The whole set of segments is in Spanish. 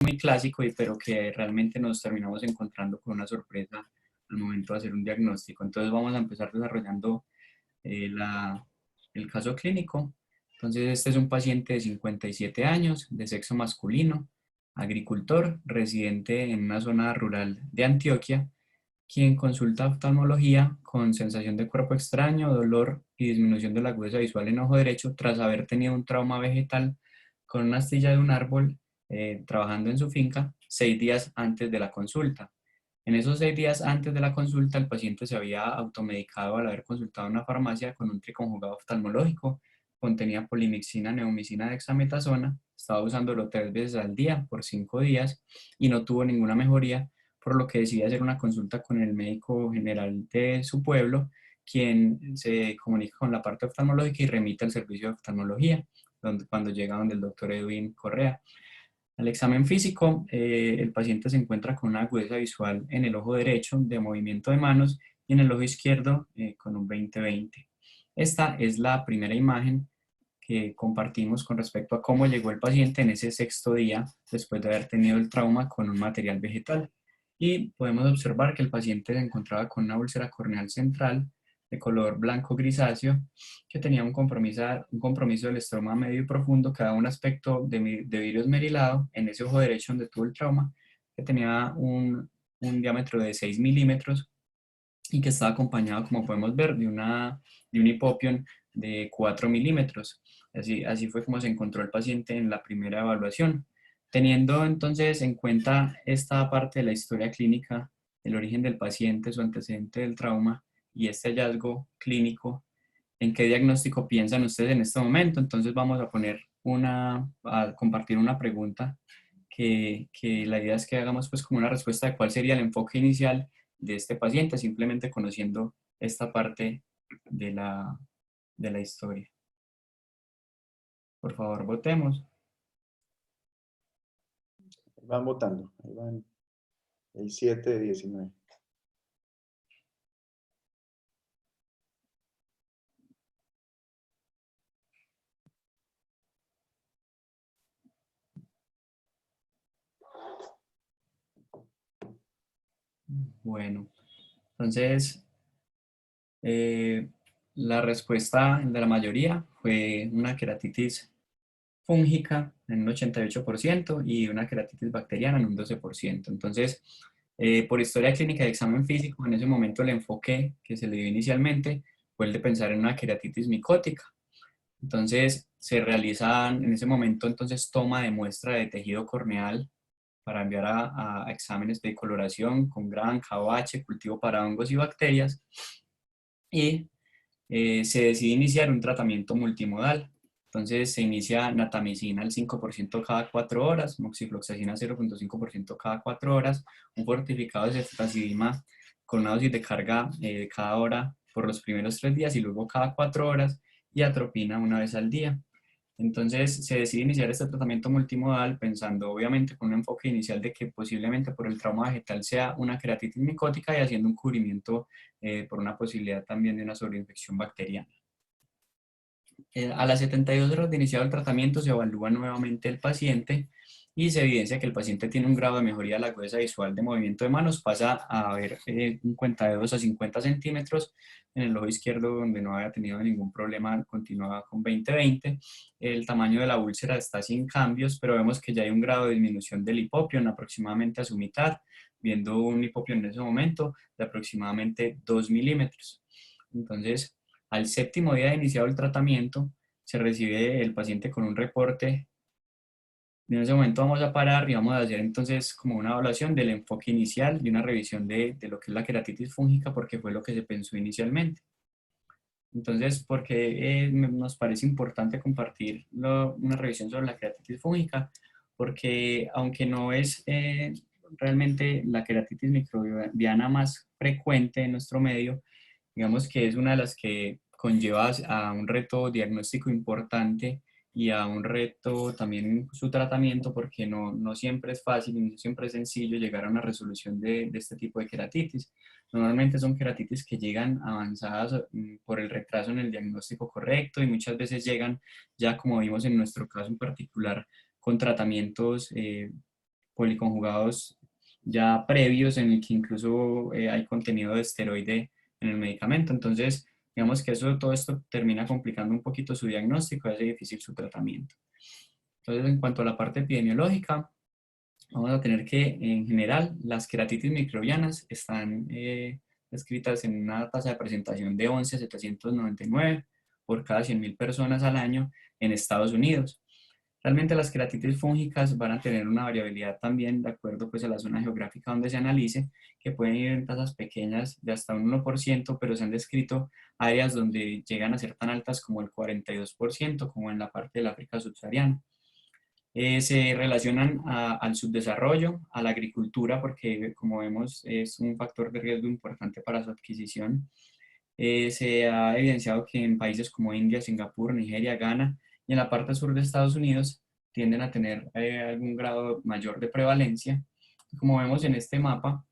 muy clásico, pero que realmente nos terminamos encontrando con una sorpresa al momento de hacer un diagnóstico. Entonces vamos a empezar desarrollando el caso clínico. Entonces este es un paciente de 57 años, de sexo masculino, agricultor, residente en una zona rural de Antioquia, quien consulta oftalmología con sensación de cuerpo extraño, dolor y disminución de la agudeza visual en ojo derecho tras haber tenido un trauma vegetal con una astilla de un árbol trabajando en su finca 6 días antes de la consulta. En esos 6 días antes de la consulta, el paciente se había automedicado al haber consultado en una farmacia con un triconjugado oftalmológico. Contenía polimixina, neomicina, dexametasona. Estaba usándolo 3 veces al día por 5 días y no tuvo ninguna mejoría, por lo que decidió hacer una consulta con el médico general de su pueblo, quien se comunica con la parte oftalmológica y remite al servicio de oftalmología, cuando llega donde el doctor Edwin Correa. Al examen físico, el paciente se encuentra con una agudeza visual en el ojo derecho de movimiento de manos y en el ojo izquierdo con un 20/20. Esta es la primera imagen que compartimos con respecto a cómo llegó el paciente en ese 6.º día después de haber tenido el trauma con un material vegetal. Y podemos observar que el paciente se encontraba con una úlcera corneal central de color blanco grisáceo que tenía un compromiso del estroma medio y profundo que daba un aspecto de vidrio esmerilado en ese ojo derecho donde tuvo el trauma, que tenía un diámetro de 6 milímetros y que estaba acompañado, como podemos ver, de un hipopion de 4 milímetros. Así fue como se encontró el paciente en la primera evaluación. Teniendo entonces en cuenta esta parte de la historia clínica, el origen del paciente, su antecedente del trauma y este hallazgo clínico, ¿en qué diagnóstico piensan ustedes en este momento? Entonces vamos a compartir una pregunta que la idea es que hagamos pues como una respuesta de cuál sería el enfoque inicial de este paciente, simplemente conociendo esta parte de la historia. Por favor, votemos. Van votando. Ahí van. Hay 7 de 19. Bueno, entonces la respuesta de la mayoría fue una queratitis fúngica en un 88% y una queratitis bacteriana en un 12%. Entonces, por historia clínica de examen físico, en ese momento el enfoque que se le dio inicialmente fue el de pensar en una queratitis micótica. Entonces, se realizan en ese momento entonces toma de muestra de tejido corneal para enviar a exámenes de coloración con gran KOH, cultivo para hongos y bacterias, y se decide iniciar un tratamiento multimodal. Entonces se inicia natamicina al 5% cada 4 horas, moxifloxacina 0.5% cada 4 horas, un fortificado de ceftazidima con una dosis de carga cada hora por los primeros 3 días y luego cada 4 horas, y atropina una vez al día. Entonces se decide iniciar este tratamiento multimodal pensando obviamente con un enfoque inicial de que posiblemente por el trauma vegetal sea una queratitis micótica y haciendo un cubrimiento por una posibilidad también de una sobreinfección bacteriana. A las 72 horas de iniciado el tratamiento se evalúa nuevamente el paciente y se evidencia que el paciente tiene un grado de mejoría de la agudeza visual de movimiento de manos, pasa a ver un cuentadedos a 50 centímetros, en el ojo izquierdo donde no había tenido ningún problema continuaba con 20/20, el tamaño de la úlcera está sin cambios, pero vemos que ya hay un grado de disminución del hipopion aproximadamente a su mitad, viendo un hipopion en ese momento de aproximadamente 2 milímetros. Entonces, al 7.º día de iniciado el tratamiento, se recibe el paciente con un reporte. En ese momento vamos a parar y vamos a hacer entonces como una evaluación del enfoque inicial y una revisión de lo que es la queratitis fúngica, porque fue lo que se pensó inicialmente. Entonces, ¿por qué nos parece importante compartir una revisión sobre la queratitis fúngica? Porque aunque no es realmente la queratitis microbiana más frecuente en nuestro medio, digamos que es una de las que conlleva a un reto diagnóstico importante y a un reto también su tratamiento, porque no siempre es fácil y no siempre es sencillo llegar a una resolución de este tipo de queratitis. Normalmente son queratitis que llegan avanzadas por el retraso en el diagnóstico correcto y muchas veces llegan ya, como vimos en nuestro caso en particular, con tratamientos policonjugados ya previos en el que incluso hay contenido de esteroide en el medicamento. Entonces, digamos que todo esto termina complicando un poquito su diagnóstico y hace difícil su tratamiento. Entonces, en cuanto a la parte epidemiológica, vamos a tener que, en general, las queratitis microbianas están descritas en una tasa de presentación de 11,799 por cada 100.000 personas al año en Estados Unidos. Realmente las queratitis fúngicas van a tener una variabilidad también de acuerdo pues, a la zona geográfica donde se analice, que pueden ir en tasas pequeñas de hasta un 1%, pero se han descrito áreas donde llegan a ser tan altas como el 42%, como en la parte del África subsahariana. Se relacionan al subdesarrollo, a la agricultura, porque como vemos es un factor de riesgo importante para su adquisición. Se ha evidenciado que en países como India, Singapur, Nigeria, Ghana y en la parte sur de Estados Unidos tienden a tener algún grado mayor de prevalencia. Como vemos en este mapa,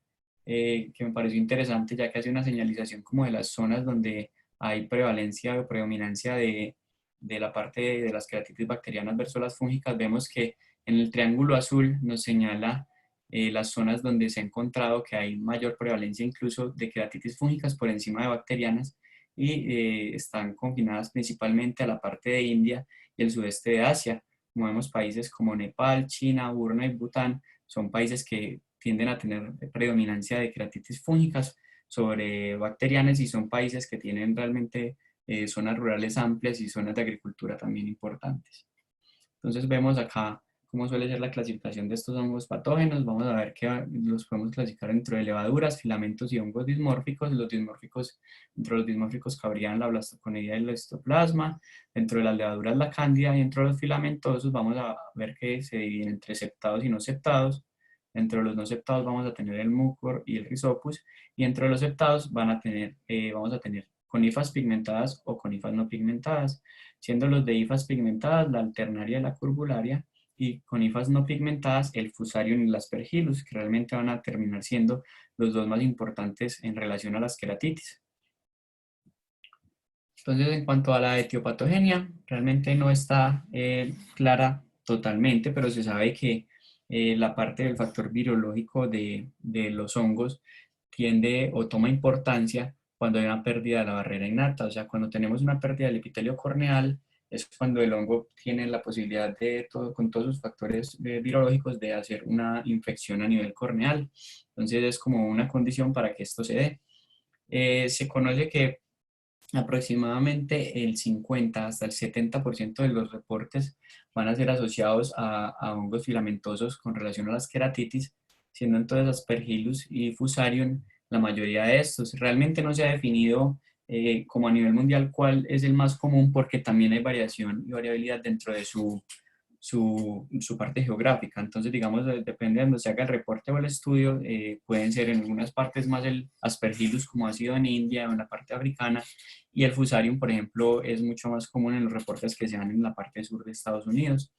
que me pareció interesante ya que hace una señalización como de las zonas donde hay prevalencia o predominancia de la parte de las queratitis bacterianas versus las fúngicas, vemos que en el triángulo azul nos señala las zonas donde se ha encontrado que hay mayor prevalencia incluso de queratitis fúngicas por encima de bacterianas y están confinadas principalmente a la parte de India y el sudeste de Asia. Como vemos, países como Nepal, China, Burma y Bután son países que tienden a tener predominancia de queratitis fúngicas sobre bacterianas y son países que tienen realmente zonas rurales amplias y zonas de agricultura también importantes. Entonces vemos acá cómo suele ser la clasificación de estos hongos patógenos. Vamos a ver que los podemos clasificar dentro de levaduras, filamentos y hongos dismórficos. Dentro de los dismórficos cabrían la blastoconidia y el histoplasma. Dentro de las levaduras la cándida y dentro de los filamentosos vamos a ver que se dividen entre septados y no septados. Dentro de los no septados vamos a tener el mucor y el rhizopus y dentro de los septados vamos a tener conifas pigmentadas o conifas no pigmentadas, siendo los de hifas pigmentadas la alternaria y la curbularia y conifas no pigmentadas el fusarium y el aspergillus, que realmente van a terminar siendo los dos más importantes en relación a las queratitis. Entonces, en cuanto a la etiopatogenia, realmente no está clara totalmente, pero se sabe que la parte del factor virológico de los hongos tiende o toma importancia cuando hay una pérdida de la barrera innata. O sea, cuando tenemos una pérdida del epitelio corneal, es cuando el hongo tiene la posibilidad con todos sus factores virológicos, de hacer una infección a nivel corneal. Entonces, es como una condición para que esto se dé. Se conoce que aproximadamente el 50 hasta el 70% de los reportes van a ser asociados a hongos filamentosos con relación a las queratitis, siendo entonces Aspergillus y Fusarium la mayoría de estos. Realmente no se ha definido como a nivel mundial cuál es el más común, porque también hay variación y variabilidad dentro de su parte geográfica. Entonces, digamos, depende de donde se haga el reporte o el estudio, pueden ser en algunas partes más el Aspergillus, como ha sido en India o en la parte africana, y el Fusarium, por ejemplo, es mucho más común en los reportes que se dan en la parte sur de Estados Unidos.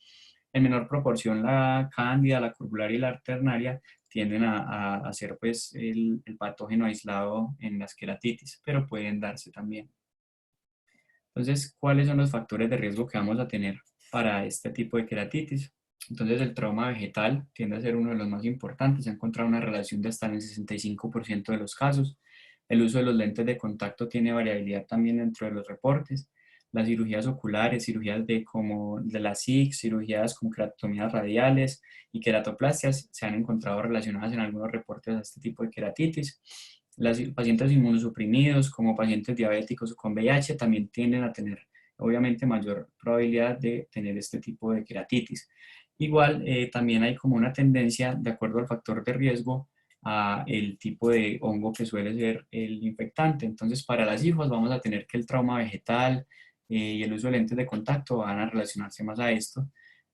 En menor proporción, la cándida, la curbularia y la alternaria tienden a ser pues, el patógeno aislado en las queratitis, pero pueden darse también. Entonces, ¿cuáles son los factores de riesgo que vamos a tener para este tipo de queratitis? Entonces, el trauma vegetal tiende a ser uno de los más importantes. Se ha encontrado una relación de hasta en el 65% de los casos. El uso de los lentes de contacto tiene variabilidad también dentro de los reportes. Las cirugías oculares, cirugías como de la SIC, cirugías con queratomías radiales y queratoplastias se han encontrado relacionadas en algunos reportes a este tipo de queratitis. Los pacientes inmunosuprimidos, como pacientes diabéticos o con VIH, también tienden a tener, obviamente, mayor probabilidad de tener este tipo de queratitis. Igual, también hay como una tendencia, de acuerdo al factor de riesgo, a el tipo de hongo que suele ser el infectante. Entonces, para las hifas vamos a tener que el trauma vegetal y el uso de lentes de contacto van a relacionarse más a esto.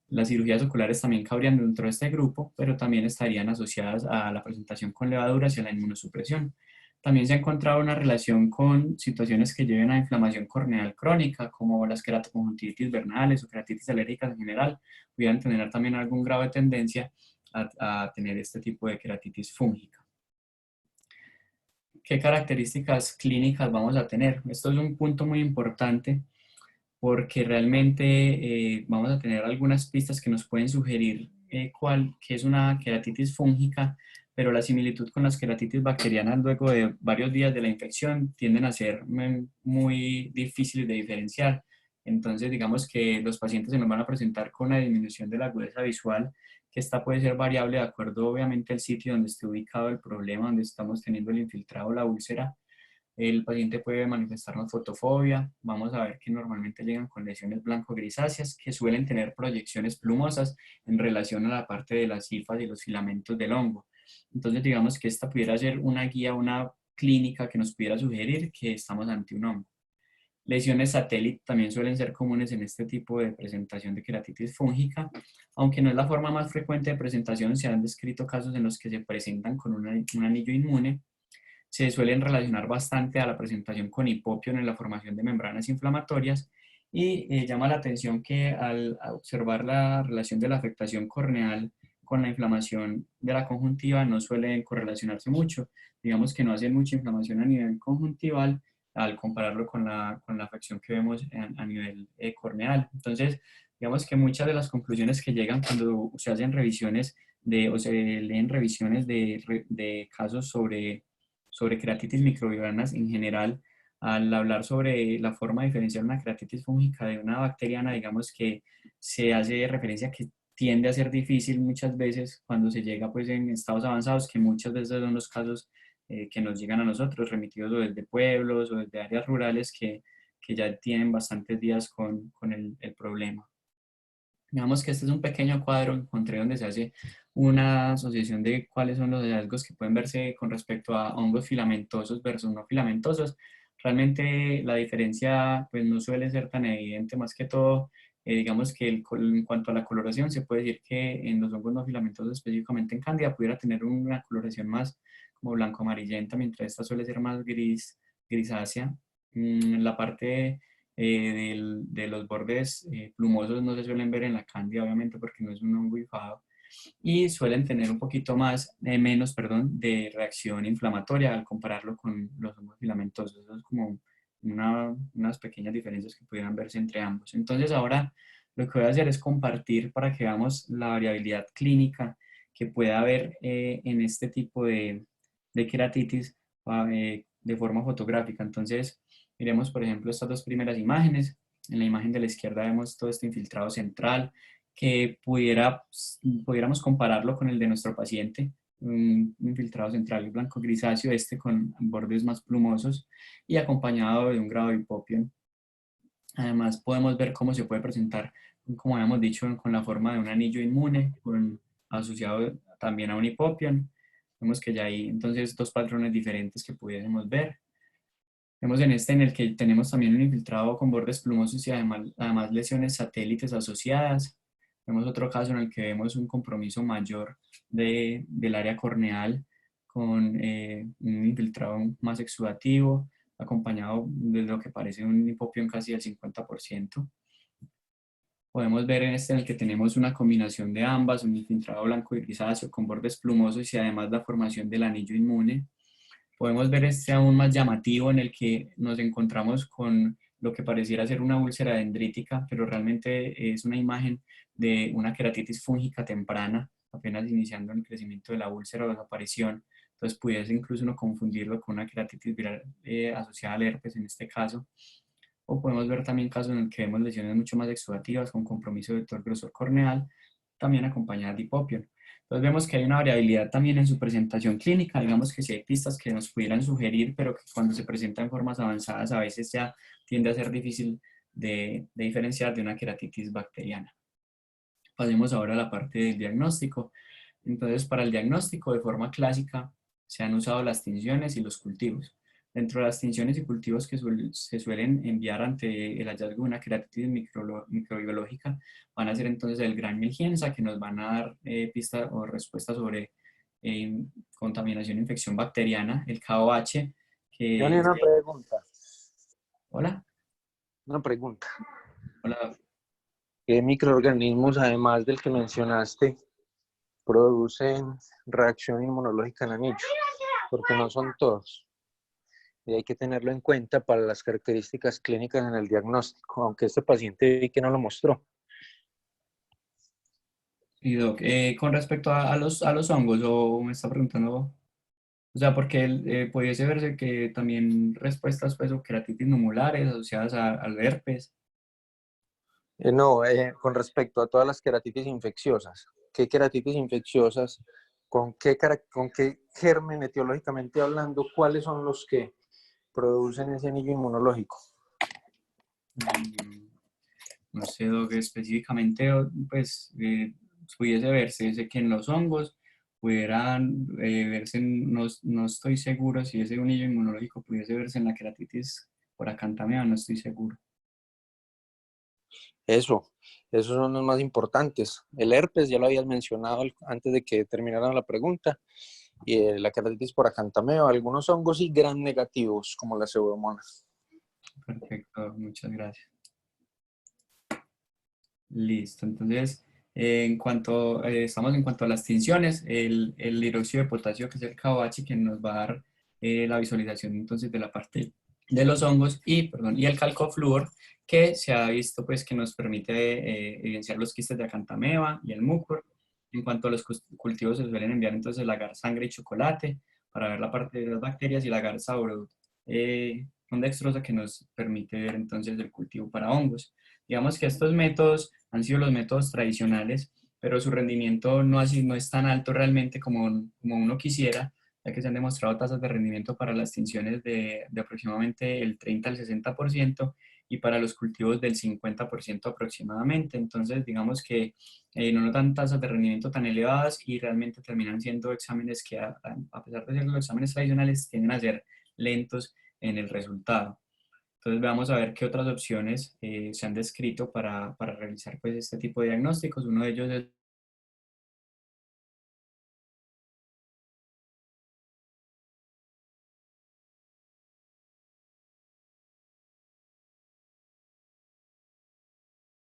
Las cirugías oculares también cabrían dentro de este grupo, pero también estarían asociadas a la presentación con levaduras y a la inmunosupresión. También se ha encontrado una relación con situaciones que lleven a inflamación corneal crónica, como las queratoconjuntivitis vernales o queratitis alérgicas en general, pudieran tener también algún grado de tendencia a tener este tipo de queratitis fúngica. ¿Qué características clínicas vamos a tener? Esto es un punto muy importante porque realmente vamos a tener algunas pistas que nos pueden sugerir qué es una queratitis fúngica, pero la similitud con las queratitis bacterianas luego de varios días de la infección tienden a ser muy difíciles de diferenciar. Entonces, digamos que los pacientes se nos van a presentar con una disminución de la agudeza visual, que esta puede ser variable de acuerdo obviamente al sitio donde esté ubicado el problema, donde estamos teniendo el infiltrado o la úlcera. El paciente puede manifestarnos fotofobia. Vamos a ver que normalmente llegan con lesiones blanco-grisáceas que suelen tener proyecciones plumosas en relación a la parte de las hifas y los filamentos del hongo. Entonces, digamos que esta pudiera ser una guía, una clínica que nos pudiera sugerir que estamos ante un hongo. Lesiones satélite también suelen ser comunes en este tipo de presentación de queratitis fúngica, aunque no es la forma más frecuente de presentación. Se han descrito casos en los que se presentan con un anillo inmune. Se suelen relacionar bastante a la presentación con hipopión en la formación de membranas inflamatorias y llama la atención que al observar la relación de la afectación corneal con la inflamación de la conjuntiva no suelen correlacionarse mucho. Digamos que no hacen mucha inflamación a nivel conjuntival al compararlo con la afección que vemos a nivel corneal. Entonces, digamos que muchas de las conclusiones que llegan cuando se hacen revisiones o se leen revisiones de casos sobre queratitis microbianas en general, al hablar sobre la forma de diferenciar una queratitis fúngica de una bacteriana, digamos que se hace referencia a que tiende a ser difícil muchas veces cuando se llega pues en estados avanzados, que muchas veces son los casos que nos llegan a nosotros, remitidos o desde pueblos o desde áreas rurales que ya tienen bastantes días con el problema. Digamos que este es un pequeño cuadro que encontré donde se hace una asociación de cuáles son los hallazgos que pueden verse con respecto a hongos filamentosos versus no filamentosos. Realmente la diferencia pues no suele ser tan evidente, más que todo, digamos que en cuanto a la coloración se puede decir que en los hongos no filamentosos, específicamente en Cándida, pudiera tener una coloración más como blanco-amarillenta, mientras esta suele ser más grisácea. La parte de los bordes plumosos no se suelen ver en la cándida, obviamente, porque no es un hongo hifado, y suelen tener un poquito menos, perdón, de reacción inflamatoria al compararlo con los hongos filamentosos. Eso es como unas pequeñas diferencias que pudieran verse entre ambos. Entonces ahora lo que voy a hacer es compartir para que veamos la variabilidad clínica que puede haber en este tipo de queratitis de forma fotográfica. Entonces, miremos, por ejemplo, estas dos primeras imágenes. En la imagen de la izquierda vemos todo este infiltrado central que pudiéramos compararlo con el de nuestro paciente, un infiltrado central blanco grisáceo, este con bordes más plumosos y acompañado de un grado de hipopión. Además, podemos ver cómo se puede presentar, como habíamos dicho, con la forma de un anillo inmune, asociado también a un hipopión. Vemos que ya hay entonces dos patrones diferentes que pudiésemos ver. Vemos en este en el que tenemos también un infiltrado con bordes plumosos y además lesiones satélites asociadas. Vemos otro caso en el que vemos un compromiso mayor del área corneal con un infiltrado más exudativo, acompañado de lo que parece un hipopión casi del 50%. Podemos ver en este en el que tenemos una combinación de ambas, un infiltrado blanco y grisáceo con bordes plumosos y además la formación del anillo inmune. Podemos ver este aún más llamativo en el que nos encontramos con lo que pareciera ser una úlcera dendrítica, pero realmente es una imagen de una queratitis fúngica temprana, apenas iniciando el crecimiento de la úlcera o desaparición. Entonces pudiese incluso uno confundirlo con una queratitis viral asociada al herpes en este caso. O podemos ver también casos en el que vemos lesiones mucho más exudativas con compromiso de todo el grosor corneal, también acompañadas de hipopión. Entonces vemos que hay una variabilidad también en su presentación clínica, digamos que sí hay pistas que nos pudieran sugerir, pero que cuando se presenta en formas avanzadas a veces ya tiende a ser difícil de diferenciar de una queratitis bacteriana. Pasemos ahora a la parte del diagnóstico. Entonces, para el diagnóstico de forma clásica se han usado las tinciones y los cultivos. Dentro de las tinciones y cultivos que se suelen enviar ante el hallazgo de una queratitis microbiológica van a ser entonces el gran Milgenza, que nos van a dar pistas o respuestas sobre contaminación e infección bacteriana, el KOH, Johnny, que... una pregunta. Hola, Una pregunta. hola. ¿Qué microorganismos, además del que mencionaste, producen reacción inmunológica en anillo? Porque no son todos. Y hay que tenerlo en cuenta para las características clínicas en el diagnóstico, aunque este paciente vi que no lo mostró. Y Doc, con respecto a los hongos, o me está preguntando, o sea, porque pudiese verse que también respuestas pues, o queratitis numulares asociadas al herpes. No, con respecto a todas las queratitis infecciosas. ¿Qué queratitis infecciosas? Con qué germen etiológicamente hablando? ¿Cuáles son los que producen ese anillo inmunológico? Mm, No sé, Doc, específicamente, pues, pudiese verse, sé que en los hongos pudieran verse, no, no estoy seguro si ese anillo inmunológico pudiese verse en la queratitis por acantamida, no estoy seguro. Eso, esos son los más importantes. El herpes, ya lo habías mencionado antes de que terminara la pregunta, y la queratitis por acantameo, algunos hongos y gram negativos, como la pseudomonas. Perfecto, muchas gracias. Listo, entonces, estamos en cuanto a las tinciones, el hidróxido de potasio, que es el KOH, que nos va a dar la visualización entonces de la parte de los hongos, y, perdón, y el calcofluor, que se ha visto pues que nos permite evidenciar los quistes de acantameba y el mucor. En cuanto a los cultivos, se suelen enviar entonces el agar sangre y chocolate para ver la parte de las bacterias, y el agar sauerkraut con dextrosa, que nos permite ver entonces el cultivo para hongos. Digamos que estos métodos han sido los métodos tradicionales, pero su rendimiento no es tan alto realmente como uno quisiera, ya que se han demostrado tasas de rendimiento para las tinciones de aproximadamente el 30 al 60% y para los cultivos del 50% aproximadamente. Entonces, digamos que no nos dan tasas de rendimiento tan elevadas y realmente terminan siendo exámenes que, a pesar de ser los exámenes tradicionales, tienden a ser lentos en el resultado. Entonces vamos a ver qué otras opciones se han descrito para realizar pues, este tipo de diagnósticos. Uno de ellos es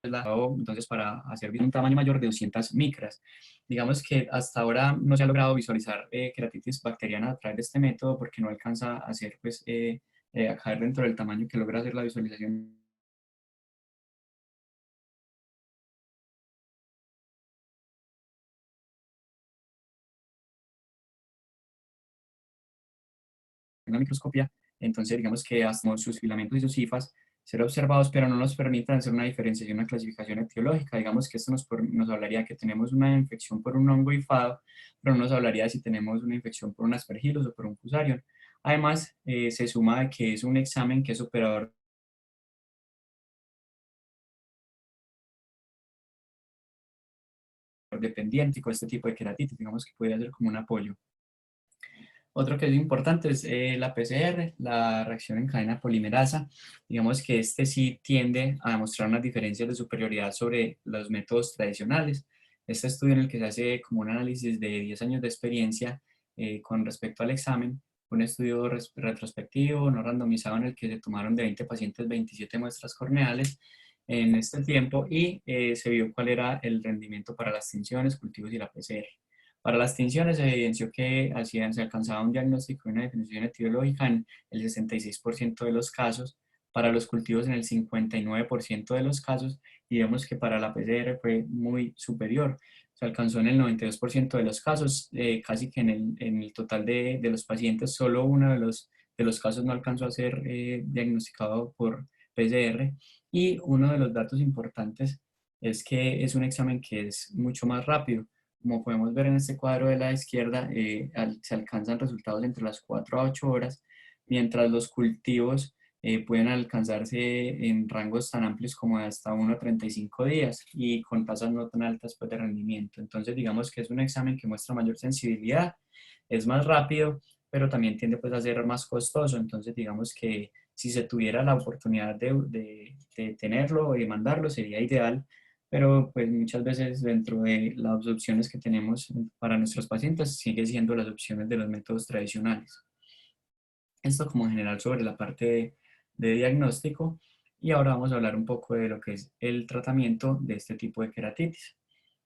entonces para hacer un tamaño mayor de 200 micras. Digamos que hasta ahora no se ha logrado visualizar queratitis bacteriana a través de este método porque no alcanza a hacer pues, a caer dentro del tamaño que logra hacer la visualización en la microscopía. Entonces, digamos que hasta sus filamentos y sus cifas ser observados, pero no nos permiten hacer una diferenciación, una clasificación etiológica. Digamos que esto nos hablaría que tenemos una infección por un hongo hifado, pero no nos hablaría si tenemos una infección por un aspergillus o por un fusarium. Además, se suma de que es un examen que es operador dependiente y con este tipo de queratitis, digamos que puede ser como un apoyo. Otro que es importante es la PCR, la reacción en cadena polimerasa. Digamos que este sí tiende a demostrar unas diferencias de superioridad sobre los métodos tradicionales. Este estudio en el que se hace como un análisis de 10 años de experiencia con respecto al examen, un estudio retrospectivo, no randomizado, en el que se tomaron de 20 pacientes 27 muestras corneales en este tiempo y se vio cuál era el rendimiento para las tinciones, cultivos y la PCR. Para las tinciones se evidenció que se alcanzaba un diagnóstico y una definición etiológica en el 66% de los casos, para los cultivos en el 59% de los casos, y vemos que para la PCR fue muy superior. Se alcanzó en el 92% de los casos, casi que en el total de los pacientes, solo uno de los casos no alcanzó a ser diagnosticado por PCR. Y uno de los datos importantes es que es un examen que es mucho más rápido. Como podemos ver en este cuadro de la izquierda, se alcanzan resultados entre las 4 a 8 horas, mientras los cultivos pueden alcanzarse en rangos tan amplios como de hasta 1 a 35 días y con tasas no tan altas pues, de rendimiento. Entonces, digamos que es un examen que muestra mayor sensibilidad, es más rápido, pero también tiende pues, a ser más costoso. Entonces, digamos que si se tuviera la oportunidad de tenerlo y mandarlo, sería ideal, pero pues muchas veces dentro de las opciones que tenemos para nuestros pacientes sigue siendo las opciones de los métodos tradicionales. Esto como general sobre la parte de diagnóstico, y ahora vamos a hablar un poco de lo que es el tratamiento de este tipo de queratitis.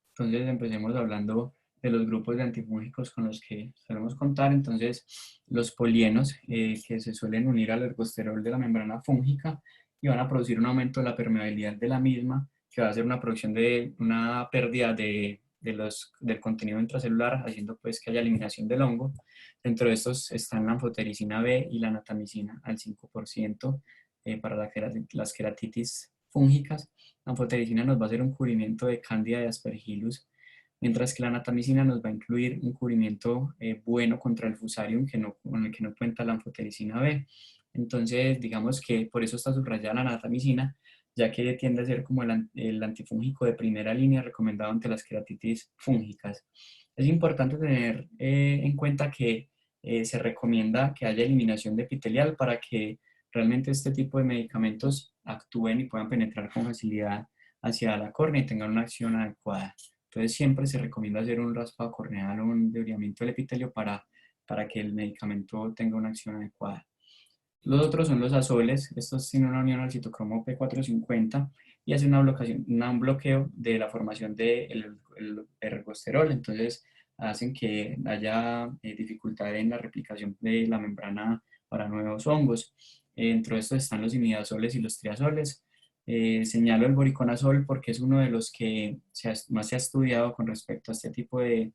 Entonces empecemos hablando de los grupos de antifúngicos con los que solemos contar. Entonces los polienos que se suelen unir al ergosterol de la membrana fúngica y van a producir un aumento de la permeabilidad de la misma, que va a hacer una producción de una pérdida del contenido intracelular, haciendo pues que haya eliminación del hongo. Dentro de estos están la anfotericina B y la natamicina al 5% para las queratitis fúngicas. La anfotericina nos va a hacer un cubrimiento de Candida y Aspergillus, mientras que la natamicina nos va a incluir un cubrimiento bueno contra el fusarium con el que no cuenta la anfotericina B. Entonces, digamos que por eso está subrayada la natamicina, ya que tiende a ser como el antifúngico de primera línea recomendado ante las queratitis fúngicas. Es importante tener en cuenta que se recomienda que haya eliminación de epitelial para que realmente este tipo de medicamentos actúen y puedan penetrar con facilidad hacia la córnea y tengan una acción adecuada. Entonces siempre se recomienda hacer un raspado corneal o un debridamiento del epitelio para que el medicamento tenga una acción adecuada. Los otros son los azoles. Estos tienen una unión al citocromo P450 y hace un bloqueo de la formación del ergosterol. Entonces hacen que haya dificultad en la replicación de la membrana para nuevos hongos. Dentro de estos están los imidazoles y los triazoles. Señalo el boriconazol porque es uno de los que más se ha estudiado con respecto a este tipo de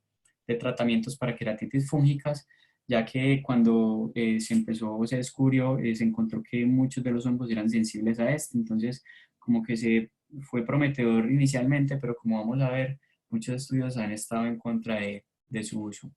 tratamientos para queratitis fúngicas, ya que cuando se descubrió, se encontró que muchos de los hongos eran sensibles a este. Entonces como que se fue prometedor inicialmente, pero como vamos a ver, muchos estudios han estado en contra de su uso.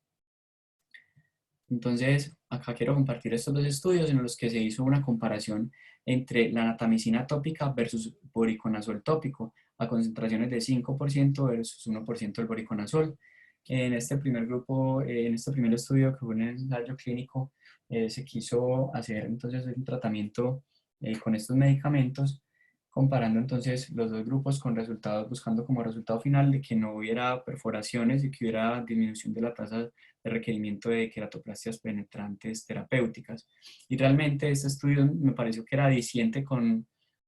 Entonces, acá quiero compartir estos dos estudios en los que se hizo una comparación entre la natamicina tópica versus voriconazol tópico a concentraciones de 5% versus 1% del voriconazol. En este primer grupo, en este primer estudio que fue un ensayo clínico, se quiso hacer entonces un tratamiento con estos medicamentos, comparando entonces los dos grupos con resultados, buscando como resultado final de que no hubiera perforaciones y que hubiera disminución de la tasa de requerimiento de queratoplastias penetrantes terapéuticas. Y realmente este estudio me pareció que era diciente con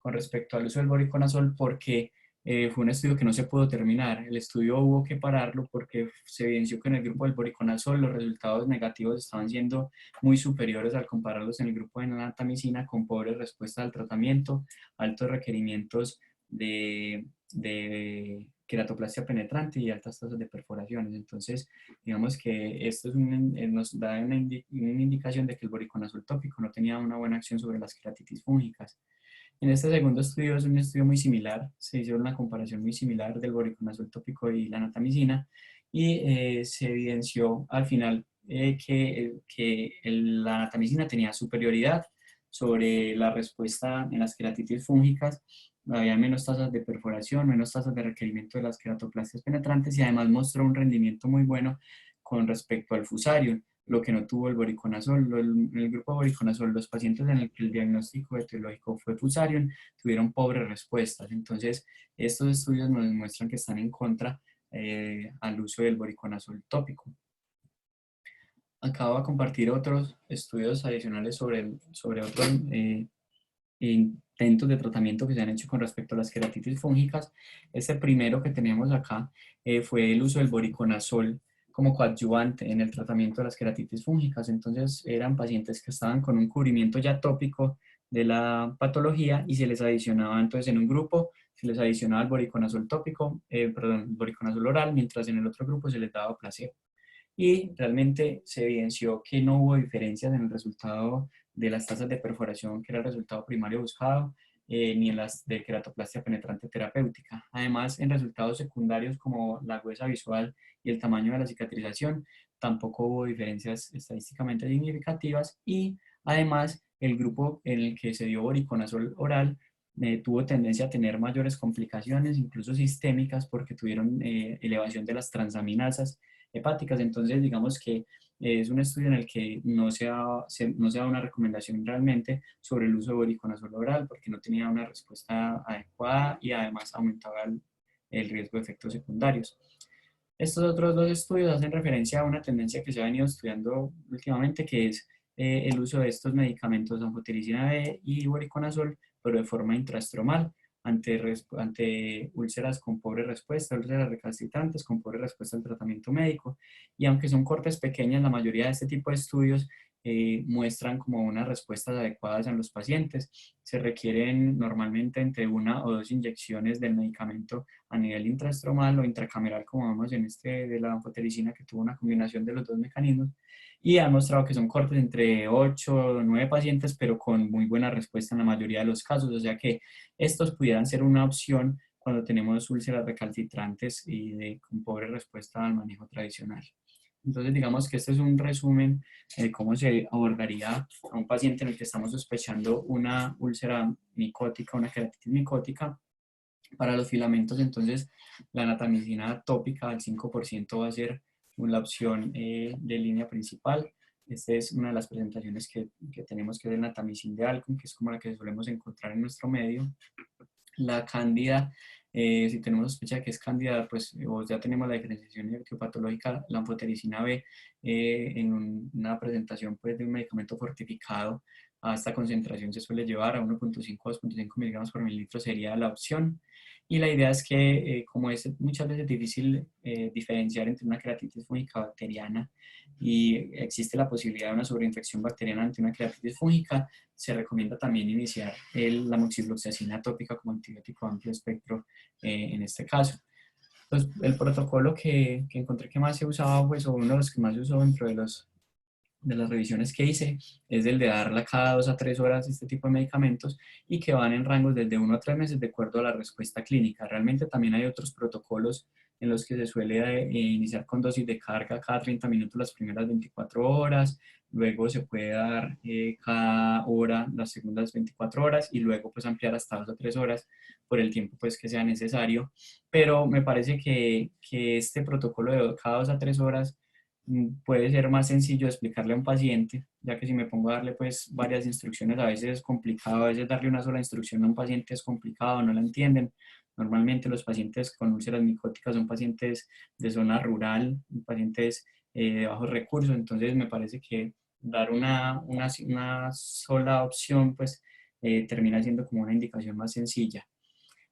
respecto al uso del voriconazol porque fue un estudio que no se pudo terminar. El estudio hubo que pararlo porque se evidenció que en el grupo del voriconazol los resultados negativos estaban siendo muy superiores al compararlos en el grupo de natamicina con pobres respuestas al tratamiento, altos requerimientos de queratoplastia penetrante y altas tasas de perforaciones. Entonces, digamos que esto nos da una indicación de que el voriconazol tópico no tenía una buena acción sobre las queratitis fúngicas. En este segundo estudio es un estudio muy similar, se hizo una comparación muy similar del voriconazol tópico y la natamicina y se evidenció al final que la natamicina tenía superioridad sobre la respuesta en las queratitis fúngicas. Había menos tasas de perforación, menos tasas de requerimiento de las queratoplastias penetrantes y además mostró un rendimiento muy bueno con respecto al fusarium, lo que no tuvo el voriconazol. En el grupo voriconazol, los pacientes en el que el diagnóstico etiológico fue fusarium tuvieron pobres respuestas. Entonces, estos estudios nos demuestran que están en contra al uso del voriconazol tópico. Acabo de compartir otros estudios adicionales sobre otros intentos de tratamiento que se han hecho con respecto a las queratitis fúngicas. Este primero que tenemos acá fue el uso del voriconazol como coadyuvante en el tratamiento de las queratitis fúngicas. Entonces eran pacientes que estaban con un cubrimiento ya tópico de la patología y se les adicionaba entonces en un grupo, se les adicionaba el voriconazol tópico, el voriconazol oral, mientras en el otro grupo se les daba placebo. Y realmente se evidenció que no hubo diferencias en el resultado de las tasas de perforación, que era el resultado primario buscado, ni en las de queratoplastia penetrante terapéutica. Además, en resultados secundarios como la agudeza visual y el tamaño de la cicatrización, tampoco hubo diferencias estadísticamente significativas y además el grupo en el que se dio voriconazol oral tuvo tendencia a tener mayores complicaciones, incluso sistémicas, porque tuvieron elevación de las transaminasas hepáticas. Entonces, digamos que es un estudio en el que no se da una recomendación realmente sobre el uso de voriconazol oral porque no tenía una respuesta adecuada y además aumentaba el riesgo de efectos secundarios. Estos otros dos estudios hacen referencia a una tendencia que se ha venido estudiando últimamente, que es el uso de estos medicamentos, anfotericina B y voriconazol, pero de forma intraestromal, ante úlceras con pobre respuesta, úlceras recalcitrantes con pobre respuesta al tratamiento médico. Y aunque son cortes pequeñas, la mayoría de este tipo de estudios muestran como unas respuestas adecuadas en los pacientes. Se requieren normalmente entre 1 o 2 inyecciones del medicamento a nivel intraestromal o intracameral, como vemos en este de la anfotericina, que tuvo una combinación de los dos mecanismos, y han mostrado que son cortes entre 8 o 9 pacientes, pero con muy buena respuesta en la mayoría de los casos, o sea que estos pudieran ser una opción cuando tenemos úlceras recalcitrantes y con pobre respuesta al manejo tradicional. Entonces, digamos que este es un resumen de cómo se abordaría a un paciente en el que estamos sospechando una úlcera micótica, una queratitis micótica. Para los filamentos, entonces, la natamicina tópica al 5% va a ser la opción de línea principal. Esta es una de las presentaciones que tenemos, que es el natamicin de Alcon, que es como la que solemos encontrar en nuestro medio. La cándida, si tenemos sospecha de que es cándida, pues o ya tenemos la diferenciación etiopatológica, la anfotericina B en una presentación pues, de un medicamento fortificado a esta concentración se suele llevar a 1.5 a 2.5 miligramos por mililitro sería la opción. Y la idea es que, como es muchas veces difícil diferenciar entre una queratitis fúngica bacteriana y existe la posibilidad de una sobreinfección bacteriana ante una queratitis fúngica, se recomienda también iniciar la moxifloxacina tópica como antibiótico amplio espectro en este caso. Entonces, el protocolo que encontré que más se usaba, pues, o uno de los que más se usó dentro de las revisiones que hice, es el de darla cada 2 a 3 horas este tipo de medicamentos y que van en rangos desde 1 a 3 meses de acuerdo a la respuesta clínica. Realmente también hay otros protocolos en los que se suele iniciar con dosis de carga cada 30 minutos las primeras 24 horas, luego se puede dar cada hora las segundas 24 horas y luego pues ampliar hasta 2 o 3 horas por el tiempo pues que sea necesario. Pero me parece que este protocolo de cada 2 a 3 horas puede ser más sencillo de explicarle a un paciente, ya que si me pongo a darle pues varias instrucciones a veces es complicado, a veces darle una sola instrucción a un paciente es complicado, no la entienden. Normalmente los pacientes con úlceras micóticas son pacientes de zona rural, pacientes de bajos recursos, entonces me parece que dar una sola opción pues termina siendo como una indicación más sencilla.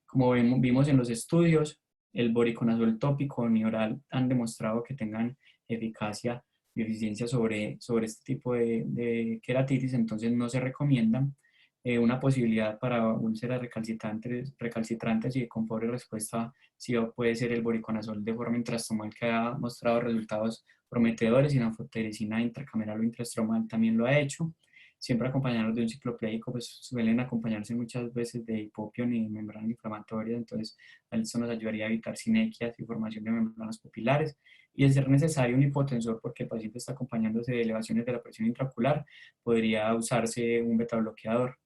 Como vimos en los estudios, el voriconazol tópico ni oral han demostrado que tengan eficacia y eficiencia sobre este tipo de queratitis, entonces no se recomiendan. Una posibilidad para úlceras recalcitrantes y con pobre respuesta sí puede ser el voriconazol de forma intraestromal, que ha mostrado resultados prometedores, y la anfotericina intracameral o intraestromal también lo ha hecho. Siempre acompañados de un ciclopléjico, pues suelen acompañarse muchas veces de hipopión y membranas inflamatorias, entonces esto nos ayudaría a evitar sinequias y formación de membranas pupilares. Y de ser necesario un hipotensor porque el paciente está acompañándose de elevaciones de la presión intraocular, podría usarse un betabloqueador.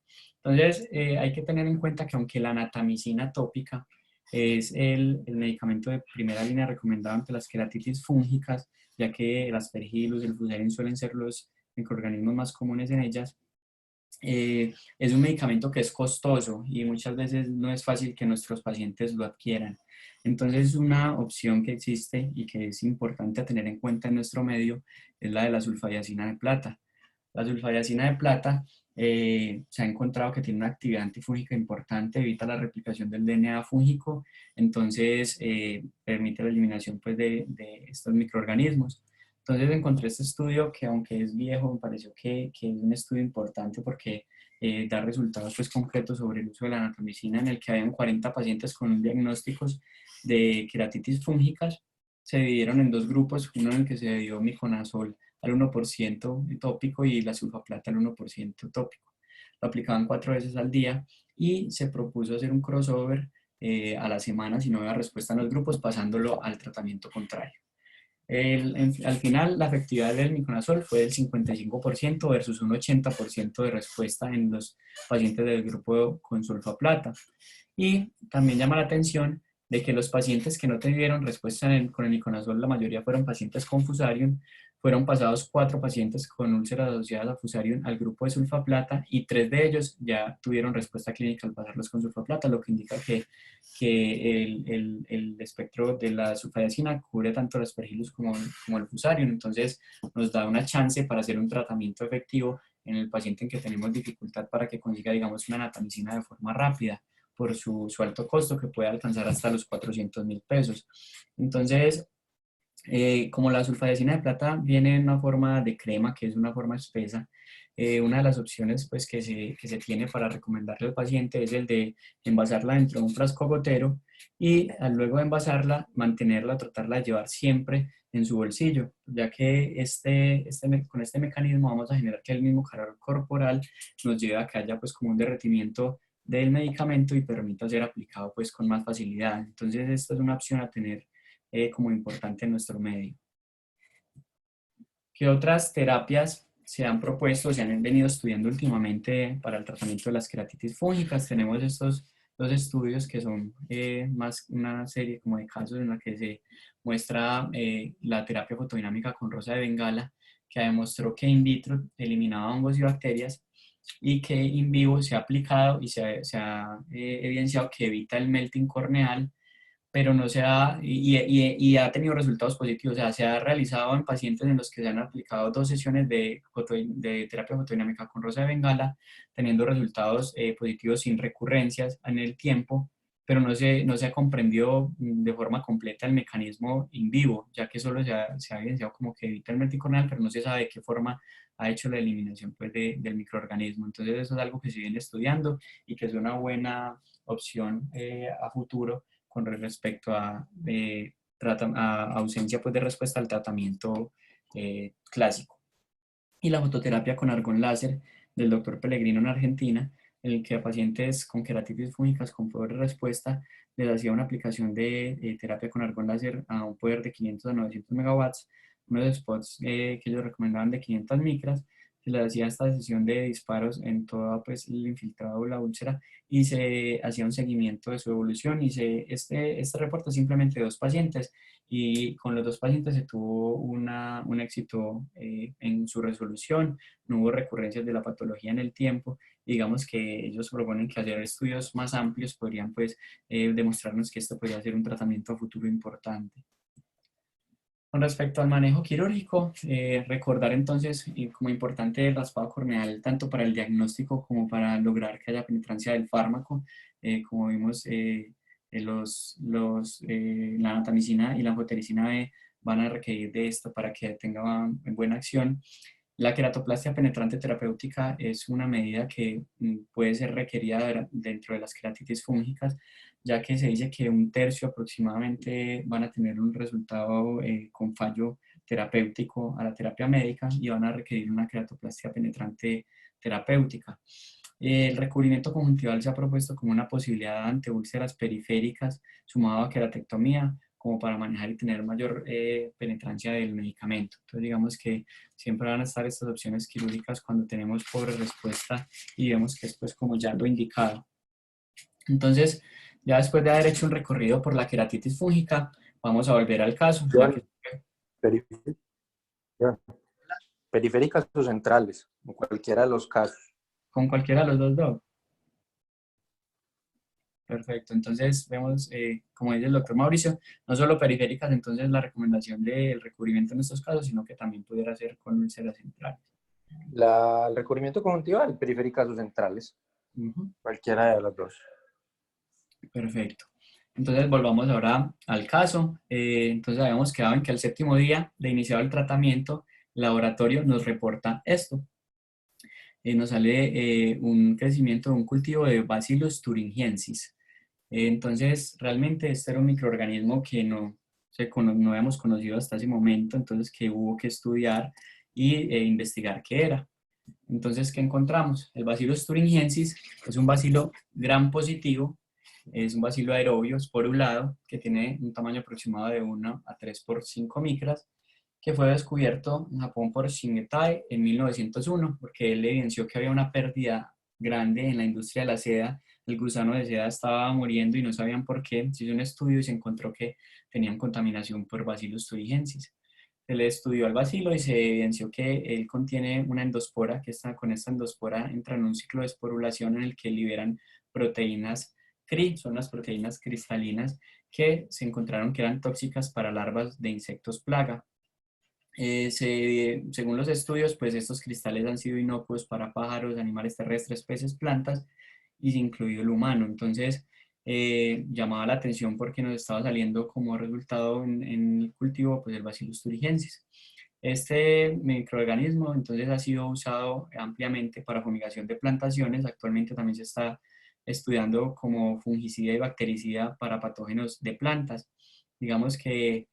Entonces hay que tener en cuenta que aunque la natamicina tópica es el medicamento de primera línea recomendado ante las queratitis fúngicas, ya que el aspergillus y el fusarium suelen ser los microorganismos más comunes en ellas, es un medicamento que es costoso y muchas veces no es fácil que nuestros pacientes lo adquieran. Entonces, una opción que existe y que es importante a tener en cuenta en nuestro medio es la de la sulfadiazina de plata. La sulfadiazina de plata se ha encontrado que tiene una actividad antifúngica importante, evita la replicación del DNA fúngico, entonces permite la eliminación pues, de estos microorganismos. Entonces encontré este estudio que, aunque es viejo, me pareció que es un estudio importante porque da resultados pues, concretos sobre el uso de la natamicina, en el que habían 40 pacientes con diagnósticos de queratitis fúngicas. Se dividieron en 2 grupos, uno en el que se dio miconazol al 1% tópico y la sulfaplata al 1% tópico. Lo aplicaban 4 veces al día y se propuso hacer un crossover a la semana si no había respuesta en los grupos, pasándolo al tratamiento contrario. Al final, la efectividad del miconazol fue del 55% versus un 80% de respuesta en los pacientes del grupo con sulfaplata. Y también llama la atención de que los pacientes que no tuvieron respuesta con el miconazol, la mayoría fueron pacientes con fusarium, fueron pasados 4 pacientes con úlceras asociadas a fusarium al grupo de sulfaplata y 3 de ellos ya tuvieron respuesta clínica al pasarlos con sulfaplata, lo que indica que el espectro de la sulfadiazina cubre tanto el aspergillus como el fusarium, entonces nos da una chance para hacer un tratamiento efectivo en el paciente en que tenemos dificultad para que consiga, digamos, una natamicina de forma rápida por su alto costo, que puede alcanzar hasta los 400.000 pesos. Entonces, Como la sulfadecina de plata viene en una forma de crema, que es una forma espesa, una de las opciones pues, que se tiene para recomendarle al paciente es el de envasarla dentro de un frasco gotero y luego de envasarla, mantenerla, tratarla de llevar siempre en su bolsillo, ya que con este mecanismo vamos a generar que el mismo calor corporal nos lleve a que haya pues como un derretimiento del medicamento y permita ser aplicado pues con más facilidad. Entonces esta es una opción a tener como importante en nuestro medio. ¿Qué otras terapias se han propuesto, se han venido estudiando últimamente para el tratamiento de las queratitis fúngicas? Tenemos estos dos estudios que son más una serie como de casos en la que se muestra la terapia fotodinámica con rosa de Bengala, que demostró que in vitro eliminaba hongos y bacterias y que in vivo se ha aplicado y se ha evidenciado que evita el melting corneal, pero no se ha, y ha tenido resultados positivos. O sea, se ha realizado en pacientes en los que se han aplicado 2 sesiones de terapia fotodinámica con rosa de Bengala, teniendo resultados positivos sin recurrencias en el tiempo, pero no se ha comprendido de forma completa el mecanismo in vivo, ya que solo se ha evidenciado como que evita el meticorneal, pero no se sabe de qué forma ha hecho la eliminación pues, del microorganismo. Entonces eso es algo que se viene estudiando y que es una buena opción a futuro con respecto a ausencia pues, de respuesta al tratamiento clásico. Y la fototerapia con argón láser del doctor Pellegrino en Argentina, en el que a pacientes con queratitis fúngicas con poder respuesta les hacía una aplicación de terapia con argón láser a un poder de 500 a 900 megawatts, unos spots que ellos recomendaban de 500 micras, se les hacía esta sesión de disparos en todo pues, el infiltrado o la úlcera y se hacía un seguimiento de su evolución y este reporte es simplemente de 2 pacientes y con los 2 pacientes se tuvo un éxito en su resolución, no hubo recurrencias de la patología en el tiempo. Digamos que ellos proponen que hacer estudios más amplios podrían pues demostrarnos que esto podría ser un tratamiento a futuro importante. Con respecto al manejo quirúrgico, recordar entonces como importante el raspado corneal tanto para el diagnóstico como para lograr que haya penetrancia del fármaco. Como vimos, la natamicina y la anfotericina B van a requerir de esto para que tenga buena acción. La queratoplastia penetrante terapéutica es una medida que puede ser requerida dentro de las queratitis fúngicas, ya que se dice que 1/3 aproximadamente van a tener un resultado con fallo terapéutico a la terapia médica y van a requerir una queratoplastia penetrante terapéutica. El recubrimiento conjuntival se ha propuesto como una posibilidad ante úlceras periféricas sumado a queratectomía, como para manejar y tener mayor penetrancia del medicamento. Entonces digamos que siempre van a estar estas opciones quirúrgicas cuando tenemos pobre respuesta y vemos que es pues como ya lo indicado. Entonces, ya después de haber hecho un recorrido por la queratitis fúngica, vamos a volver al caso. Periféricas o centrales, en cualquiera de los casos. Con cualquiera de los dos, Doc. Perfecto, entonces vemos, como dice el doctor Mauricio, no solo periféricas, entonces la recomendación del recubrimiento en estos casos, sino que también pudiera ser con úlceras centrales. El recubrimiento conjuntival, periféricas o centrales, cualquiera de las dos. Perfecto. Entonces volvamos ahora al caso. Entonces habíamos quedado en que al 7º día de iniciado el tratamiento, el laboratorio nos reporta esto. Nos sale un crecimiento de un cultivo de Bacillus thuringiensis. Entonces, realmente este era un microorganismo que no habíamos conocido hasta ese momento, entonces que hubo que estudiar y investigar qué era. Entonces, ¿qué encontramos? El Bacillus thuringiensis es un bacilo gram positivo, es un bacilo aerobio esporulado que tiene un tamaño aproximado de 1 a 3 por 5 micras, que fue descubierto en Japón por Shigetai en 1901, porque él evidenció que había una pérdida grande en la industria de la seda. El gusano de seda estaba muriendo y no sabían por qué. Se hizo un estudio y se encontró que tenían contaminación por Bacillus thuringiensis. Se le estudió al bacilo y se evidenció que él contiene una endospora, que con esta endospora entra en un ciclo de esporulación en el que liberan proteínas CRI, son las proteínas cristalinas que se encontraron que eran tóxicas para larvas de insectos plaga. Según los estudios, pues estos cristales han sido inocuos para pájaros, animales terrestres, peces, plantas y incluido el humano. Entonces, llamaba la atención porque nos estaba saliendo como resultado en el cultivo pues el Bacillus thuringiensis. Este microorganismo entonces ha sido usado ampliamente para fumigación de plantaciones. Actualmente también se está estudiando como fungicida y bactericida para patógenos de plantas. Digamos que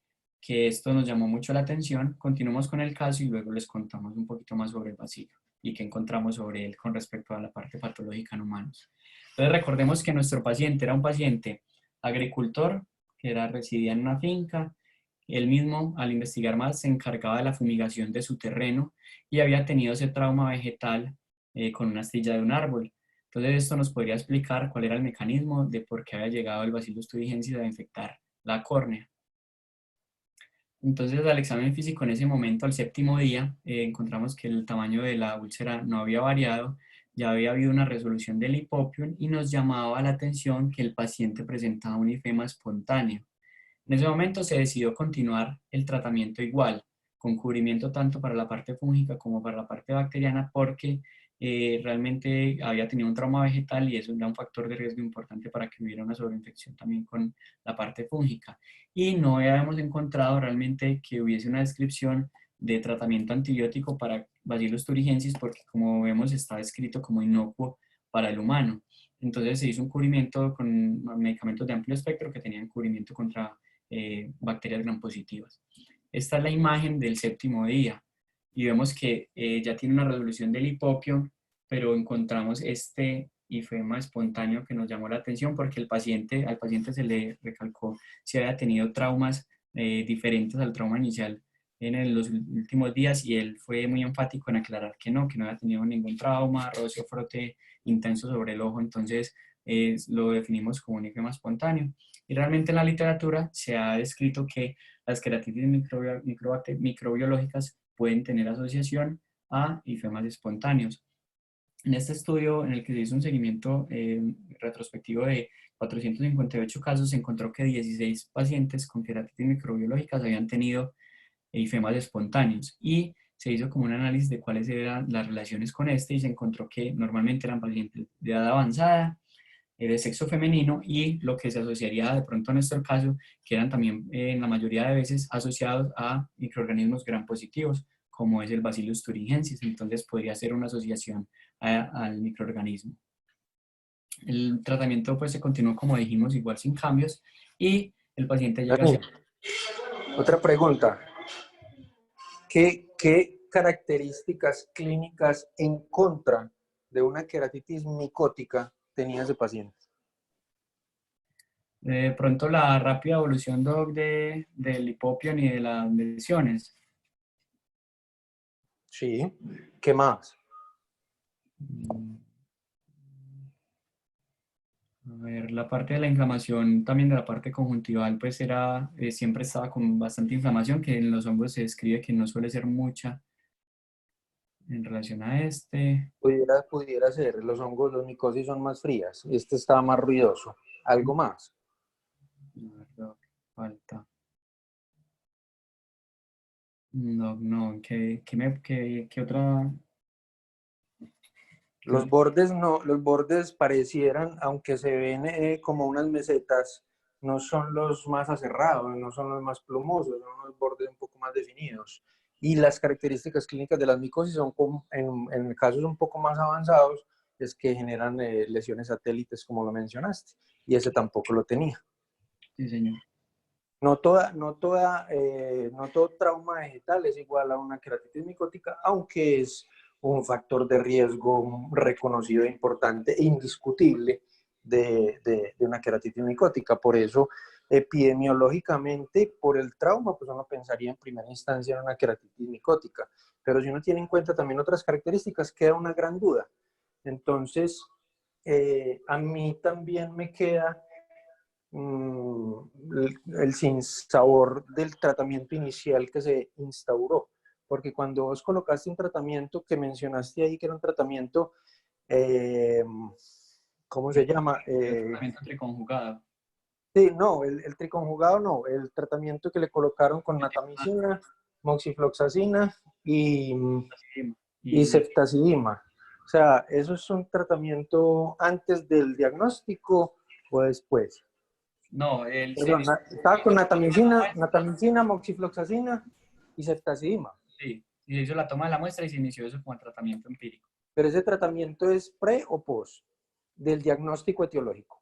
esto nos llamó mucho la atención. Continuamos con el caso y luego les contamos un poquito más sobre el bacilo y qué encontramos sobre él con respecto a la parte patológica en humanos. Entonces recordemos que nuestro paciente era un paciente agricultor que residía en una finca. Él mismo, al investigar más, se encargaba de la fumigación de su terreno y había tenido ese trauma vegetal con una astilla de un árbol. Entonces esto nos podría explicar cuál era el mecanismo de por qué había llegado el Bacillus thuringiensis a infectar la córnea. Entonces al examen físico en ese momento, al séptimo día, encontramos que el tamaño de la úlcera no había variado, ya había habido una resolución del hipopion y nos llamaba la atención que el paciente presentaba un ifema espontáneo. En ese momento se decidió continuar el tratamiento igual, con cubrimiento tanto para la parte fúngica como para la parte bacteriana, porque realmente había tenido un trauma vegetal y eso era un factor de riesgo importante para que hubiera una sobreinfección también con la parte fúngica. Y no habíamos encontrado realmente que hubiese una descripción de tratamiento antibiótico para Bacillus thuringiensis, porque como vemos está descrito como inocuo para el humano. Entonces se hizo un cubrimiento con medicamentos de amplio espectro que tenían cubrimiento contra bacterias gram positivas. Esta es la imagen del séptimo día y vemos que ya tiene una resolución del hipopio, pero encontramos este ifema espontáneo que nos llamó la atención porque al paciente se le recalcó si había tenido traumas diferentes al trauma inicial en los últimos días y él fue muy enfático en aclarar que no había tenido ningún trauma, rocio, frote intenso sobre el ojo, entonces lo definimos como un ifema espontáneo. Y realmente en la literatura se ha descrito que las queratitis microbiológicas pueden tener asociación a ifemas espontáneos. En este estudio, en el que se hizo un seguimiento retrospectivo de 458 casos, se encontró que 16 pacientes con queratitis microbiológicas habían tenido ifemas espontáneos y se hizo como un análisis de cuáles eran las relaciones con este y se encontró que normalmente eran pacientes de edad avanzada, de sexo femenino y lo que se asociaría de pronto en nuestro caso, que eran también en la mayoría de veces asociados a microorganismos gram positivos, como es el Bacillus thuringiensis, entonces podría ser una asociación al microorganismo. El tratamiento pues se continuó como dijimos igual sin cambios y el paciente llega Dani, otra pregunta. ¿Qué características clínicas en contra de una queratitis micótica tenía ese paciente? de pronto la rápida evolución del hipopion y de las lesiones. Sí. ¿Qué más? A ver, la parte de la inflamación, también de la parte conjuntival, pues siempre estaba con bastante inflamación, que en los hongos se describe que no suele ser mucha en relación a este. Pudiera ser, los hongos, los micosis son más frías, este estaba más ruidoso. ¿Algo más? No, falta. No, ¿qué otra? Los bordes no, los bordes parecieran, aunque se ven como unas mesetas, no son los más aserrados, no son los más plumosos, son los bordes un poco más definidos. Y las características clínicas de las micosis son, en casos un poco más avanzados, es que generan lesiones satélites, como lo mencionaste, y ese tampoco lo tenía. Sí, señor. No todo trauma vegetal es igual a una queratitis micótica, aunque es un factor de riesgo reconocido e importante e indiscutible de una queratitis micótica. Por eso, epidemiológicamente, por el trauma, pues uno pensaría en primera instancia en una queratitis micótica. Pero si uno tiene en cuenta también otras características, queda una gran duda. Entonces, a mí también me queda el sinsabor del tratamiento inicial que se instauró. Porque cuando vos colocaste un tratamiento que mencionaste ahí, que era un tratamiento, ¿cómo se llama? El tratamiento triconjugado. Sí, no, el triconjugado no, el tratamiento que le colocaron con natamicina, moxifloxacina y ceftazidima. O sea, eso es un tratamiento antes del diagnóstico o después. No, él se Perdón, inició, estaba con natamicina, moxifloxacina y ceftazidima. sí, y se hizo la toma de la muestra y se inició eso como tratamiento empírico, Pero ese tratamiento es pre o post del diagnóstico etiológico,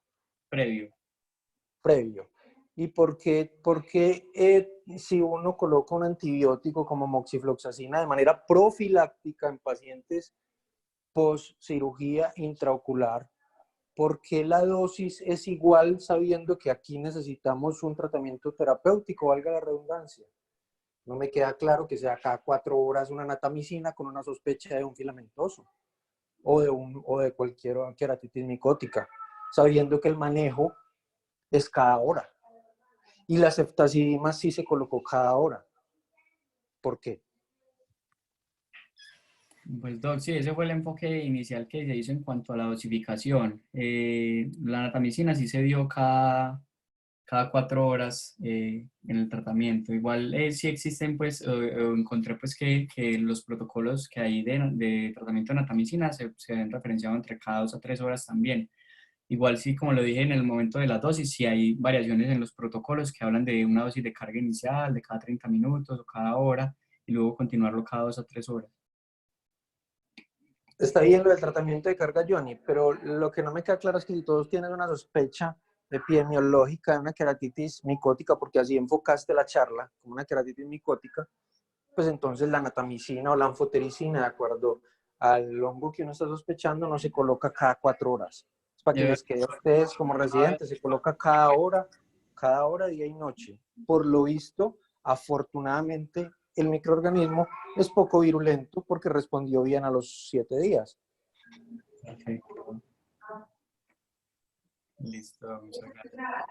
previo. previo. ¿Y por qué si uno coloca un antibiótico como moxifloxacina de manera profiláctica en pacientes post cirugía intraocular, por qué la dosis es igual sabiendo que aquí necesitamos un tratamiento terapéutico, valga la redundancia? No me queda claro que sea cada 4 horas una natamicina con una sospecha de un filamentoso o de cualquier queratitis micótica, sabiendo que el manejo es cada hora. Y la ceftazidima sí se colocó cada hora. ¿Por qué? Pues Doc, sí, ese fue el enfoque inicial que se hizo en cuanto a la dosificación. La natamicina sí se dio cada 4 horas en el tratamiento. Igual sí existen, pues, encontré pues que los protocolos que hay de tratamiento de natamicina se han referenciado entre cada 2 a 3 horas también. Igual sí, como lo dije en el momento de la dosis, sí hay variaciones en los protocolos que hablan de una dosis de carga inicial de cada 30 minutos o cada hora y luego continuarlo cada 2 a 3 horas. Está bien lo del tratamiento de carga, Johnny, pero lo que no me queda claro es que si todos tienen una sospecha epidemiológica de una queratitis micótica, porque así enfocaste la charla, como una queratitis micótica, pues entonces la natamicina o la anfotericina, de acuerdo al hongo que uno está sospechando, no se coloca cada 4 horas. Es para que Eh, les quede a ustedes como residentes, se coloca cada hora, día y noche. Por lo visto, afortunadamente, el microorganismo es poco virulento porque respondió bien a los 7 días. Perfecto. Listo, muchas gracias.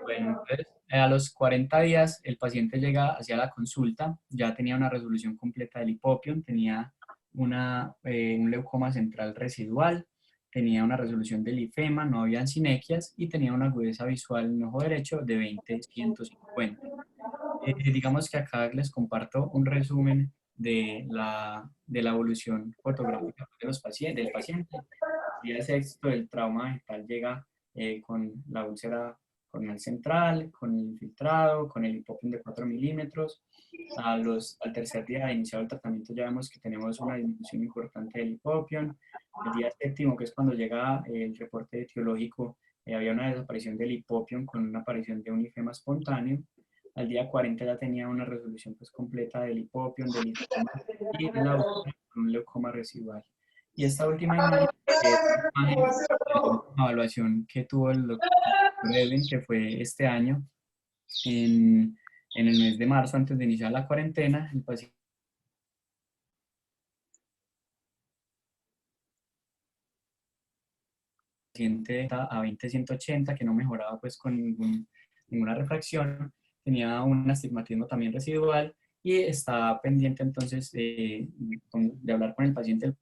Bueno, entonces, a los 40 días el paciente llega hacia la consulta, ya tenía una resolución completa del hipopion, tenía un leucoma central residual, tenía una resolución del linfema, no habían sinequias y tenía una agudeza visual en el ojo derecho de 20/150. Digamos que acá les comparto un resumen de la evolución fotográfica de del paciente. Y ese éxito del trauma vegetal llega con la úlcera corneal central, con el infiltrado, con el hipopion de 4 milímetros. Al tercer día de iniciado el tratamiento ya vemos que tenemos una disminución importante del hipopion. El día séptimo, que es cuando llega el reporte etiológico, había una desaparición del hipopion con una aparición de un linfema espontáneo. Al día 40 ya tenía una resolución pues, completa del hipopion, del linfoma y de la úlcera con un leucoma residual. Y esta última imagen es una imagen de la última evaluación que tuvo el doctor Edwin, que fue este año, en el mes de marzo, antes de iniciar la cuarentena. El paciente a 20/180, que no mejoraba pues con ninguna refracción, tenía un astigmatismo también residual y está pendiente entonces de hablar con el paciente.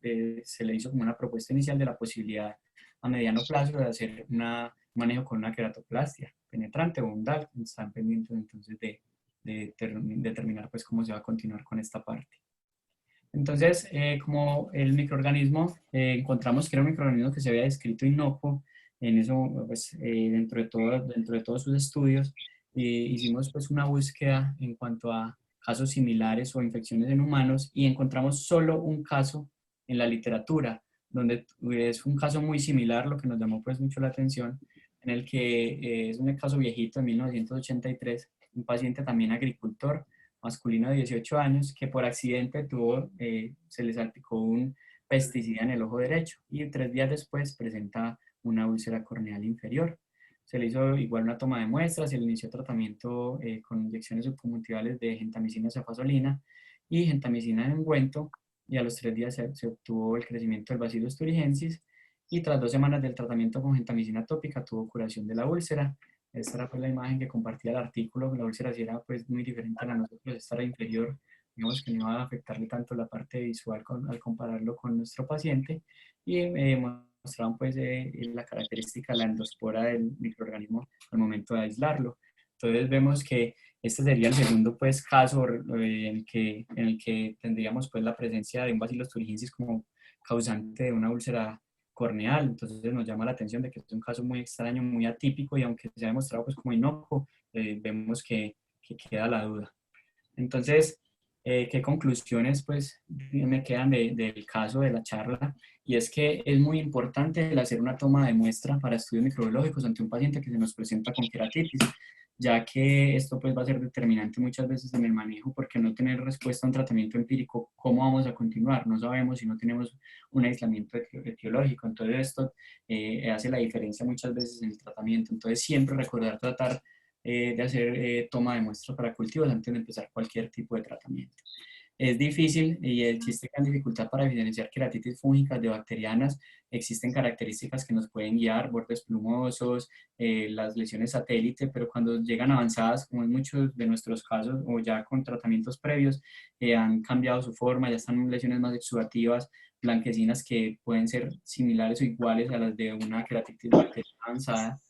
Se le hizo como una propuesta inicial de la posibilidad a mediano plazo de hacer un manejo con una queratoplastia penetrante o un DALC. Están pendientes entonces de determinar pues cómo se va a continuar con esta parte. Entonces, como el microorganismo, encontramos que era un microorganismo que se había descrito inocuo, en eso, pues, dentro de todos sus estudios, hicimos pues una búsqueda en cuanto a casos similares o infecciones en humanos y encontramos solo un caso en la literatura, donde es un caso muy similar, lo que nos llamó pues mucho la atención, en el que es un caso viejito, en 1983, un paciente también agricultor, masculino de 18 años, que por accidente se le salpicó un pesticida en el ojo derecho y 3 días después presenta una úlcera corneal inferior. Se le hizo igual una toma de muestras, se le inició tratamiento con inyecciones subconjuntivales de gentamicina cefazolina y gentamicina en ungüento, y a los 3 días se obtuvo el crecimiento del Bacillus thuringiensis, y tras 2 semanas del tratamiento con gentamicina tópica tuvo curación de la úlcera. Esta era pues la imagen que compartía el artículo. La úlcera sí era pues muy diferente a la de nosotros, esta era inferior, digamos que no iba a afectarle tanto la parte visual al compararlo con nuestro paciente, y mostraban pues la característica de la endospora del microorganismo al momento de aislarlo. Entonces vemos que este sería el segundo pues caso en el que tendríamos pues la presencia de un Bacillus thuringiensis como causante de una úlcera corneal. Entonces nos llama la atención de que es un caso muy extraño, muy atípico, y aunque se ha demostrado pues como inocuo, vemos que queda la duda. Entonces, ¿qué conclusiones pues me quedan del caso de la charla? Y es que es muy importante el hacer una toma de muestra para estudios microbiológicos ante un paciente que se nos presenta con queratitis, ya que esto pues va a ser determinante muchas veces en el manejo, porque no tener respuesta a un tratamiento empírico, ¿cómo vamos a continuar? No sabemos si no tenemos un aislamiento etiológico. Entonces esto hace la diferencia muchas veces en el tratamiento. Entonces siempre recordar tratar de hacer toma de muestras para cultivos antes de empezar cualquier tipo de tratamiento. Es difícil y existe gran dificultad para diferenciar queratitis fúngicas de bacterianas. Existen características que nos pueden guiar, bordes plumosos, las lesiones satélite, pero cuando llegan avanzadas, como en muchos de nuestros casos, o ya con tratamientos previos, han cambiado su forma, ya están lesiones más exudativas, blanquecinas, que pueden ser similares o iguales a las de una queratitis bacteriana avanzada.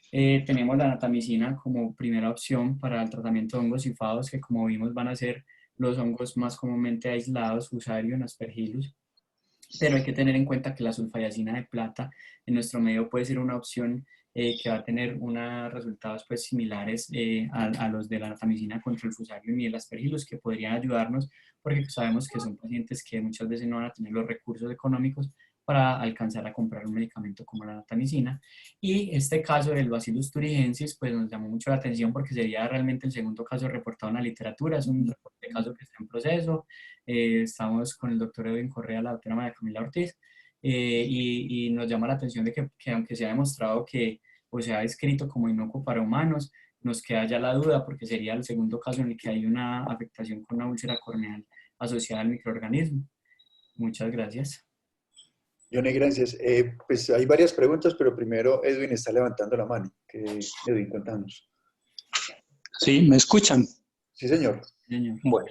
Tenemos la natamicina como primera opción para el tratamiento de hongos cifados, que como vimos van a ser los hongos más comúnmente aislados, Fusarium, Aspergillus. Pero hay que tener en cuenta que la sulfadiacina de plata en nuestro medio puede ser una opción que va a tener unos resultados pues similares a los de la natamicina contra el Fusarium y el Aspergillus, que podrían ayudarnos, porque sabemos que son pacientes que muchas veces no van a tener los recursos económicos para alcanzar a comprar un medicamento como la natamicina. Y este caso del Bacillus thuringiensis pues nos llamó mucho la atención, porque sería realmente el segundo caso reportado en la literatura. Es un reporte de caso que está en proceso. Estamos con el doctor Edwin Correa, la doctora María Camila Ortiz, y nos llama la atención de que aunque se ha demostrado que o se ha descrito como inocuo para humanos, nos queda ya la duda, porque sería el segundo caso en el que hay una afectación con una úlcera corneal asociada al microorganismo. Muchas gracias. Johnny, gracias. Pues hay varias preguntas, pero primero Edwin está levantando la mano. Edwin, cuéntanos. Sí, ¿me escuchan? Sí, señor. Señor. Bueno,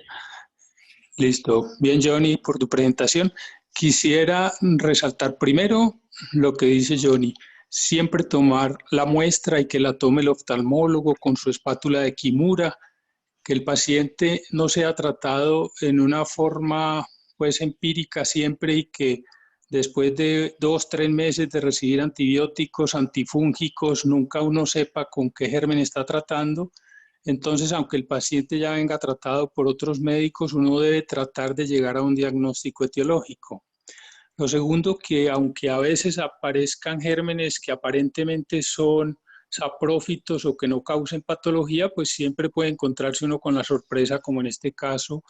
listo. Bien, Johnny, por tu presentación. Quisiera resaltar primero lo que dice Johnny. Siempre tomar la muestra y que la tome el oftalmólogo con su espátula de Kimura, que el paciente no sea tratado en una forma pues empírica siempre, y que después de 2, 3 meses de recibir antibióticos, antifúngicos, nunca uno sepa con qué germen está tratando. Entonces, aunque el paciente ya venga tratado por otros médicos, uno debe tratar de llegar a un diagnóstico etiológico. Lo segundo, que aunque a veces aparezcan gérmenes que aparentemente son saprófitos o que no causen patología, pues siempre puede encontrarse uno con la sorpresa, como en este caso,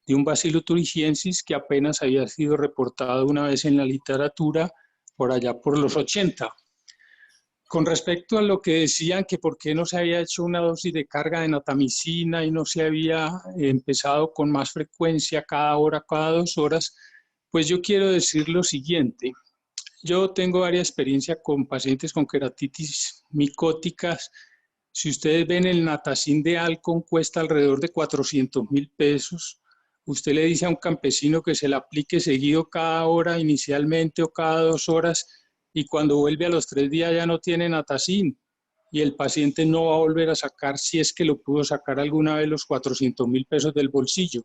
de un Bacillus thuringiensis que apenas había sido reportado una vez en la literatura por allá por los 80. Con respecto a lo que decían que por qué no se había hecho una dosis de carga de natamicina y no se había empezado con más frecuencia cada hora, cada 2 horas, pues yo quiero decir lo siguiente. Yo tengo varias experiencias con pacientes con queratitis micóticas. Si ustedes ven, el Natacin de Alcon cuesta alrededor de 400.000 pesos. Usted le dice a un campesino que se le aplique seguido cada hora inicialmente o cada 2 horas, y cuando vuelve a los 3 días ya no tiene Natacin, y el paciente no va a volver a sacar, si es que lo pudo sacar alguna vez, los 400.000 pesos del bolsillo.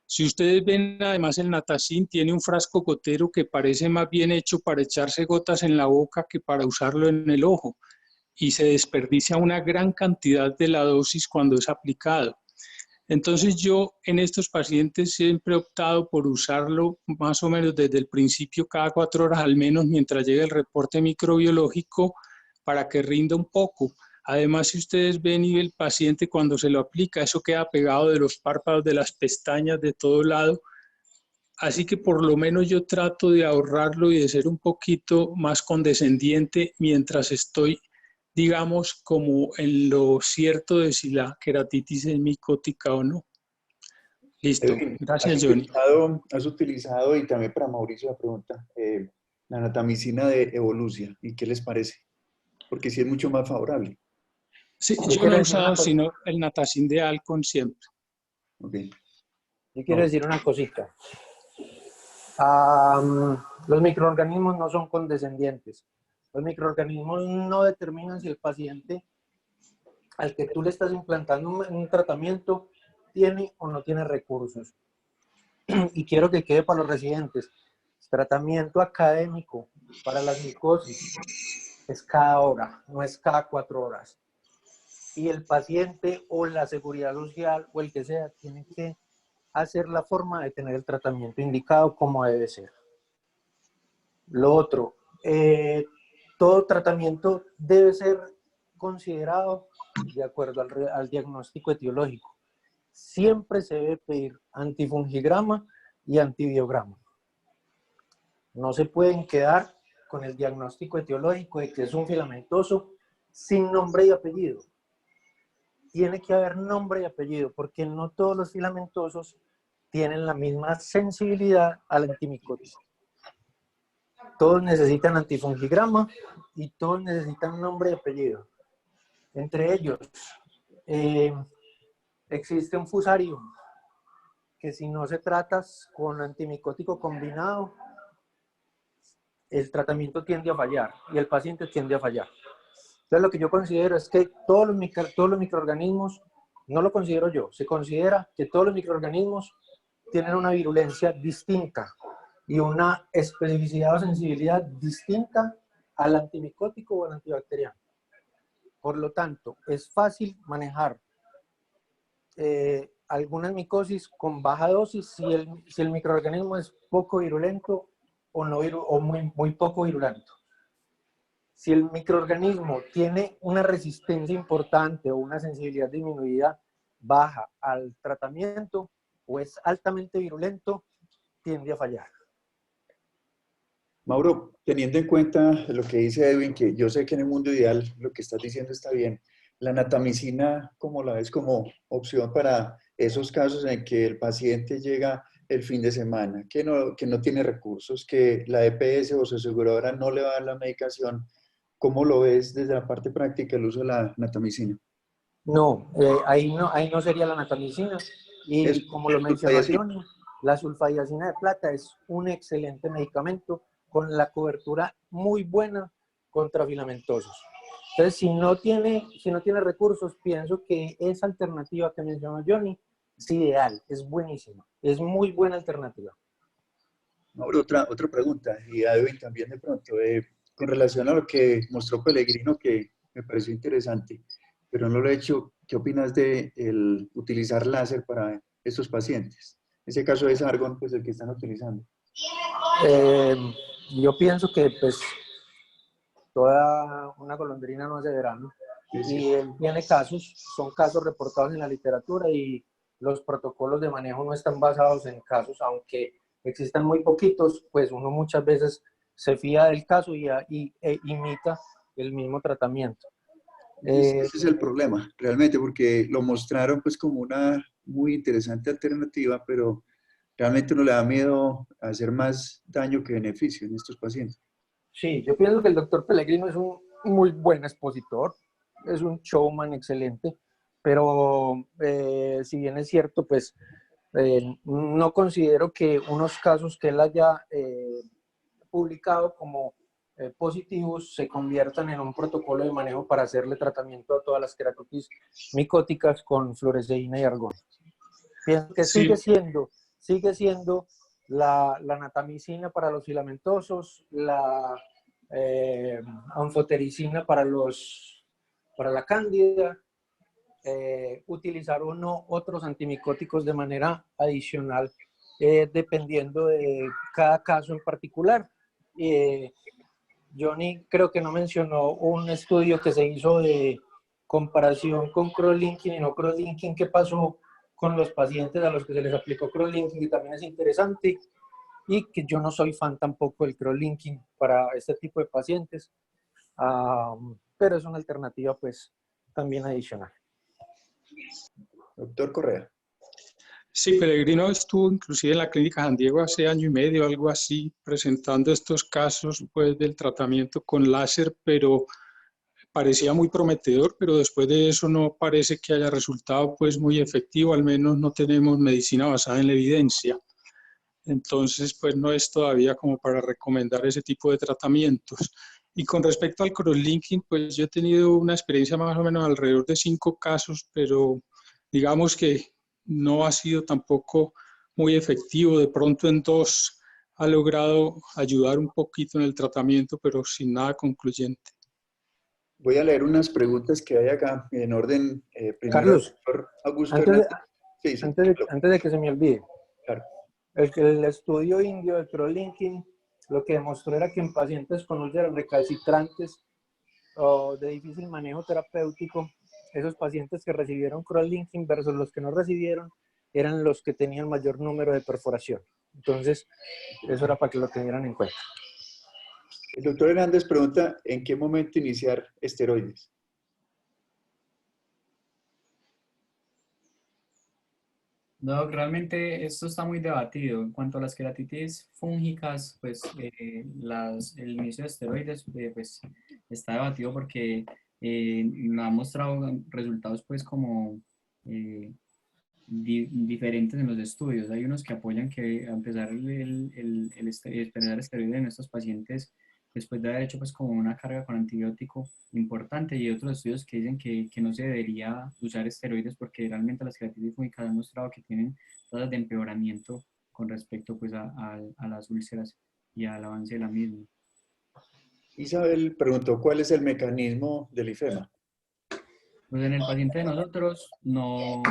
Si ustedes ven, además, el Natacin tiene un frasco gotero que parece más bien hecho para echarse gotas en la boca que para usarlo en el ojo, y se desperdicia una gran cantidad de la dosis cuando es aplicado. Entonces yo en estos pacientes siempre he optado por usarlo más o menos desde el principio, cada 4 horas al menos, mientras llegue el reporte microbiológico, para que rinda un poco. Además, si ustedes ven, y el paciente cuando se lo aplica, eso queda pegado de los párpados, de las pestañas, de todo lado. Así que por lo menos yo trato de ahorrarlo y de ser un poquito más condescendiente mientras estoy, digamos, como en lo cierto de si la queratitis es micótica o no. Listo. Edwin, Gracias, Johnny. has utilizado, y también para Mauricio la pregunta, la natamicina de Evolucia. ¿Y qué les parece? Porque sí es mucho más favorable. Sí, yo no he usado sino el Natacin de Alcon siempre. Okay. Yo quiero decir una cosita. Los microorganismos no son condescendientes. Los microorganismos no determinan si el paciente al que tú le estás implantando un tratamiento tiene o no tiene recursos. Y quiero que quede para los residentes. Tratamiento académico para las micosis es cada hora, no es cada 4 horas. Y el paciente o la seguridad social o el que sea tiene que hacer la forma de tener el tratamiento indicado como debe ser. Lo otro, todo tratamiento debe ser considerado de acuerdo al diagnóstico etiológico. Siempre se debe pedir antifungigrama y antibiograma. No se pueden quedar con el diagnóstico etiológico de que es un filamentoso sin nombre y apellido. Tiene que haber nombre y apellido, porque no todos los filamentosos tienen la misma sensibilidad al antimicótico. Todos necesitan antifungigrama y todos necesitan nombre y apellido. Entre ellos, existe un fusarium, que si no se trata con antimicótico combinado, el tratamiento tiende a fallar y el paciente tiende a fallar. Entonces lo que yo considero es que todos los microorganismos, no lo considero yo, se considera que todos los microorganismos tienen una virulencia distinta y una especificidad o sensibilidad distinta al antimicótico o al antibacteriano. Por lo tanto, es fácil manejar algunas micosis con baja dosis si el microorganismo es poco virulento o muy poco virulento. Si el microorganismo tiene una resistencia importante o una sensibilidad disminuida baja al tratamiento o es altamente virulento, tiende a fallar. Mauro, teniendo en cuenta lo que dice Edwin, que yo sé que en el mundo ideal lo que estás diciendo está bien, la natamicina, ¿cómo la ves como opción para esos casos en que el paciente llega el fin de semana, que no tiene recursos, que la EPS o su aseguradora no le va a dar la medicación? ¿Cómo lo ves desde la parte práctica el uso de la natamicina? No, ahí no sería la natamicina. Y como lo mencionó Johnny, la sulfadiazina de plata es un excelente medicamento con la cobertura muy buena contra filamentosos. Entonces, si no tiene recursos, pienso que esa alternativa que mencionó Johnny es ideal, es buenísima, es muy buena alternativa. Mauro, otra pregunta, y a Edwin también de pronto, con relación a lo que mostró Pellegrino, que me pareció interesante, pero no lo he hecho. ¿Qué opinas de el utilizar láser para estos pacientes? En ese caso es argón, pues el que están utilizando. Yo pienso que pues toda una golondrina no hace verano. Y él tiene casos, son casos reportados en la literatura y los protocolos de manejo no están basados en casos, aunque existan muy poquitos, pues uno muchas veces se fía del caso e imita el mismo tratamiento. Ese es el problema, realmente, porque lo mostraron pues como una muy interesante alternativa, pero realmente uno le da miedo a hacer más daño que beneficio en estos pacientes. Sí, yo pienso que el doctor Pellegrino es un muy buen expositor, es un showman excelente, pero si bien es cierto, pues no considero que unos casos que él haya publicado como positivos se conviertan en un protocolo de manejo para hacerle tratamiento a todas las queratitis micóticas con fluoresceína y argón. Pienso que Sí. sigue siendo la natamicina para los filamentosos, la anfotericina para la cándida, utilizar o no otros antimicóticos de manera adicional, dependiendo de cada caso en particular. Johnny creo que no mencionó un estudio que se hizo de comparación con cross-linking y no cross-linking, qué pasó con los pacientes a los que se les aplicó cross-linking, y también es interesante, y que yo no soy fan tampoco del cross-linking para este tipo de pacientes, pero es una alternativa pues también adicional. Doctor Correa. Sí, Pellegrino estuvo inclusive en la Clínica San Diego hace año y medio, algo así, presentando estos casos pues, del tratamiento con láser, pero parecía muy prometedor, pero después de eso no parece que haya resultado pues, muy efectivo, al menos no tenemos medicina basada en la evidencia. Entonces, pues no es todavía como para recomendar ese tipo de tratamientos. Y con respecto al cross-linking, pues yo he tenido una experiencia más o menos alrededor de 5 casos, pero digamos que no ha sido tampoco muy efectivo. De pronto en 2 ha logrado ayudar un poquito en el tratamiento, pero sin nada concluyente. Voy a leer unas preguntas que hay acá en orden. Primero, Carlos, doctor Augusto antes de, Hernández. Sí, sí, antes de que se me olvide, claro. el estudio indio del cross-linking lo que demostró era que en pacientes con úlceras recalcitrantes o de difícil manejo terapéutico, esos pacientes que recibieron cross-linking versus los que no recibieron eran los que tenían mayor número de perforación. Entonces, eso era para que lo tuvieran en cuenta. El doctor Hernández pregunta, ¿en qué momento iniciar esteroides? No, realmente esto está muy debatido. En cuanto a las queratitis fúngicas, pues el inicio de esteroides pues, está debatido porque no ha mostrado resultados pues como diferentes en los estudios. Hay unos que apoyan que a empezar empezar esteroides en estos pacientes después de haber hecho pues como una carga con antibiótico importante, y otros estudios que dicen que no se debería usar esteroides porque realmente las queratitis fúngicas han mostrado que tienen tasas de empeoramiento con respecto pues a las úlceras y al avance de la misma. Isabel preguntó, ¿cuál es el mecanismo del ifema? Pues en el paciente de nosotros no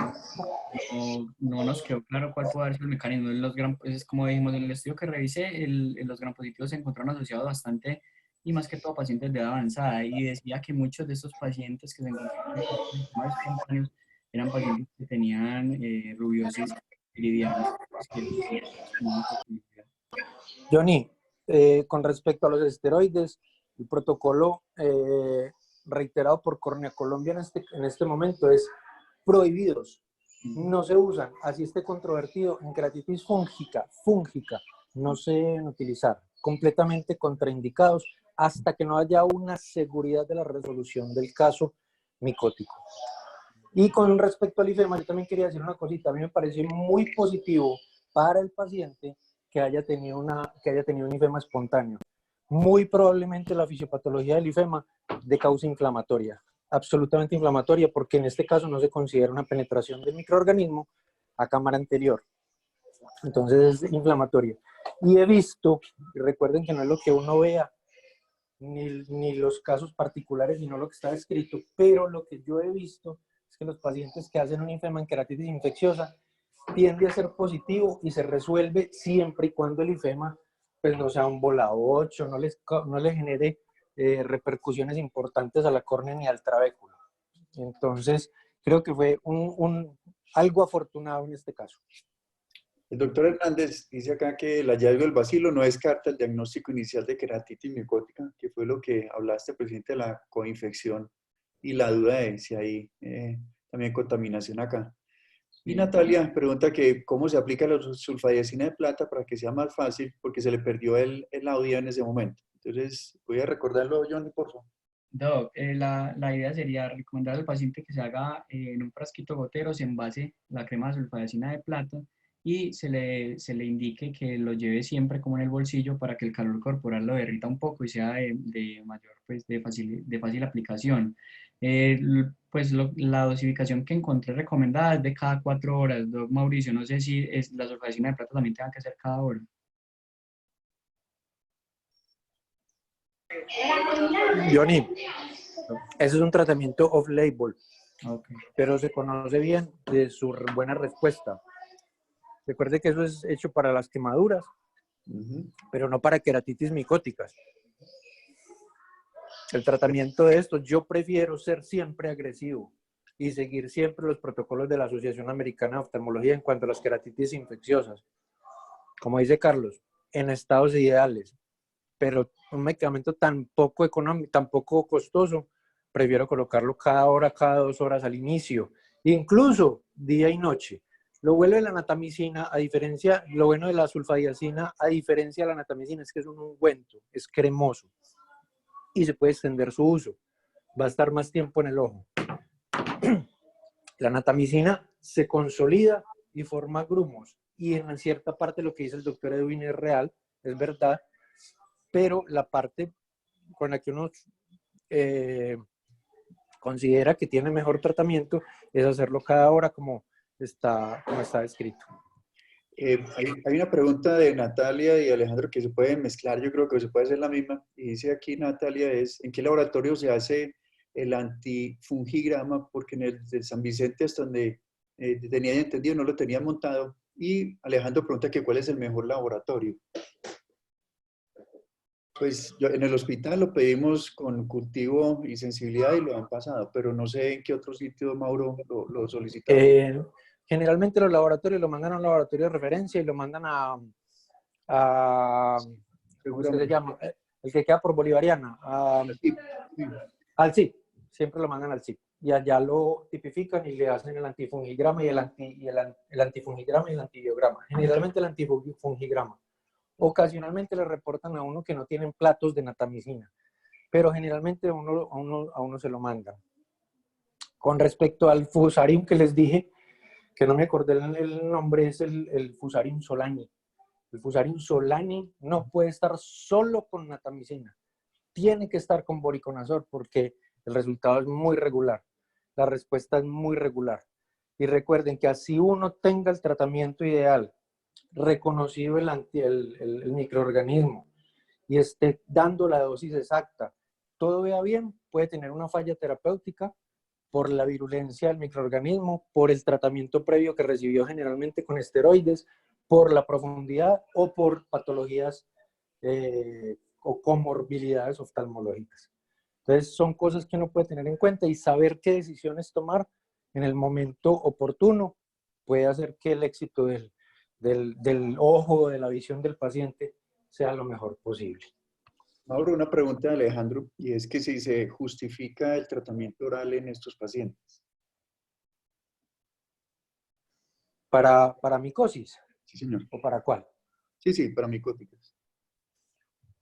nos quedó claro cuál puede ser el mecanismo. Pues es como dijimos en el estudio que revisé, los gram positivos se encontraron asociados bastante, y más que todo pacientes de edad avanzada, y decía que muchos de estos pacientes que se encontraban más espontáneos eran pacientes que tenían rubiosis iridiana. Johnny, con respecto a los esteroides, el protocolo reiterado por Córnea Colombia en este momento es prohibidos. No se usan, así esté controvertido, en queratitis fúngica, no se deben utilizar, completamente contraindicados hasta que no haya una seguridad de la resolución del caso micótico. Y con respecto al ifema, yo también quería decir una cosita. A mí me pareció muy positivo para el paciente que haya tenido un ifema espontáneo. Muy probablemente la fisiopatología del ifema de causa inflamatoria, absolutamente inflamatoria, porque en este caso no se considera una penetración del microorganismo a cámara anterior. Entonces es inflamatoria. Y he visto, y recuerden que no es lo que uno vea, ni los casos particulares, sino lo que está escrito, pero lo que yo he visto es que los pacientes que hacen un ifema en queratitis infecciosa tiende a ser positivo y se resuelve siempre y cuando el ifema pues no sea un bola 8, no les genere repercusiones importantes a la córnea ni al trabéculo. Entonces, creo que fue algo afortunado en este caso. El doctor Hernández dice acá que el hallazgo del bacilo no descarta el diagnóstico inicial de queratitis micótica, que fue lo que hablaste, presidente, de la coinfección y la duda de si hay también contaminación acá. Y Natalia pregunta que cómo se aplica la sulfadiazina de plata para que sea más fácil, porque se le perdió el audio en ese momento. Entonces, voy a recordarlo, Johnny, por favor. Doc, la idea sería recomendar al paciente que se haga en un frasquito gotero, se envase la crema de sulfadiazina de plata y se le indique que lo lleve siempre como en el bolsillo para que el calor corporal lo derrita un poco y sea de mayor, pues, de fácil aplicación. Pues la dosificación que encontré recomendada es de cada 4 horas. Doc Mauricio, no sé si la sulfadiazina de plata también tenga que ser cada hora. Johnny, ese es un tratamiento off-label, Okay. pero se conoce bien de su buena respuesta. Recuerde que eso es hecho para las quemaduras, pero no para queratitis micóticas. El tratamiento de esto, yo prefiero ser siempre agresivo y seguir siempre los protocolos de la Asociación Americana de Oftalmología en cuanto a las queratitis infecciosas. Como dice Carlos, en estados ideales, pero un medicamento tan poco económico, tan poco costoso, prefiero colocarlo cada hora, cada 2 horas al inicio, incluso día y noche. Lo bueno de la natamicina, lo bueno de la sulfadiazina, a diferencia de la natamicina, es que es un ungüento, es cremoso y se puede extender su uso. Va a estar más tiempo en el ojo. La natamicina se consolida y forma grumos, y en cierta parte lo que dice el doctor Edwin es real, es verdad, pero la parte con la que uno considera que tiene mejor tratamiento es hacerlo cada hora como está escrito. Hay una pregunta de Natalia y Alejandro que se pueden mezclar, yo creo que se puede hacer la misma. Y dice aquí Natalia, ¿en qué laboratorio se hace el antifungigrama? Porque en el de San Vicente, hasta donde tenía entendido, no lo tenía montado. Y Alejandro pregunta que cuál es el mejor laboratorio. Pues en el hospital lo pedimos con cultivo y sensibilidad y lo han pasado, pero no sé en qué otro sitio, Mauro, lo solicitamos. Generalmente los laboratorios lo mandan a un laboratorio de referencia y lo mandan a ¿cómo se llama? El que queda por Bolivariana. Sí. Al CIP. Siempre lo mandan al CIP. Y allá lo tipifican y le hacen el antifungigrama y el antifungigrama y el antibiograma. Generalmente el antifungigrama. Ocasionalmente le reportan a uno que no tienen platos de natamicina, pero generalmente a uno se lo mandan. Con respecto al fusarium que les dije, que no me acordé el nombre, es el fusarium solani. El fusarium solani no puede estar solo con natamicina. Tiene que estar con voriconazol porque el resultado es muy regular. La respuesta es muy regular. Y recuerden que así uno tenga el tratamiento ideal, reconocido el microorganismo y esté dando la dosis exacta, todo vea bien, puede tener una falla terapéutica por la virulencia del microorganismo, por el tratamiento previo que recibió generalmente con esteroides, por la profundidad o por patologías o comorbilidades oftalmológicas. Entonces son cosas que uno puede tener en cuenta y saber qué decisiones tomar en el momento oportuno puede hacer que el éxito del ojo, de la visión del paciente sea lo mejor posible. Mauro, una pregunta de Alejandro, y es que si se justifica el tratamiento oral en estos pacientes. ¿Para micosis? Sí, señor. ¿O para cuál? Sí, para micóticas.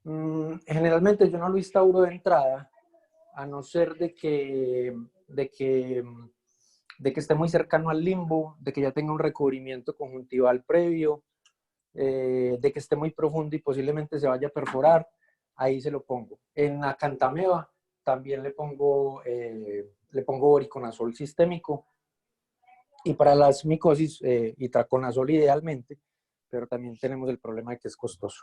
Generalmente yo no lo instauro de entrada, a no ser de que esté muy cercano al limbo, de que ya tenga un recubrimiento conjuntival previo, de que esté muy profundo y posiblemente se vaya a perforar, ahí se lo pongo. En acantameba también le pongo voriconazol sistémico, y para las micosis itraconazol idealmente, pero también tenemos el problema de que es costoso.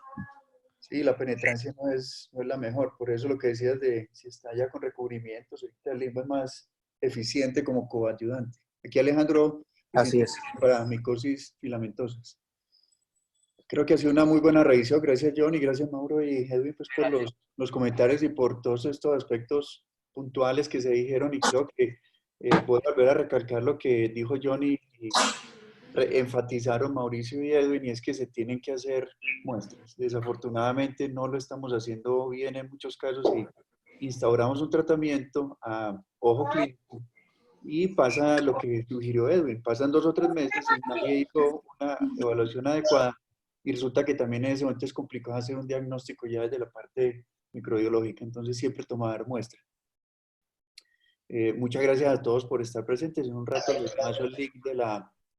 Sí, la penetrancia no es la mejor, por eso lo que decías de si está ya con recubrimientos, el limbo es más eficiente como coayudante. Aquí Alejandro, Así es. para micosis filamentosas. Creo que ha sido una muy buena revisión. Gracias, John, y gracias, Mauro y Edwin, pues, por los comentarios y por todos estos aspectos puntuales que se dijeron. Y creo que puedo volver a recalcar lo que dijo John y enfatizaron Mauricio y Edwin, y es que se tienen que hacer muestras. Desafortunadamente no lo estamos haciendo bien en muchos casos y instauramos un tratamiento a ojo clínico y pasa lo que sugirió Edwin. Pasan 2 o 3 meses y nadie hizo una evaluación adecuada. Y resulta que también en ese momento es complicado hacer un diagnóstico ya desde la parte microbiológica, entonces siempre tomar muestra. Muchas gracias a todos por estar presentes. En un rato les paso el link de la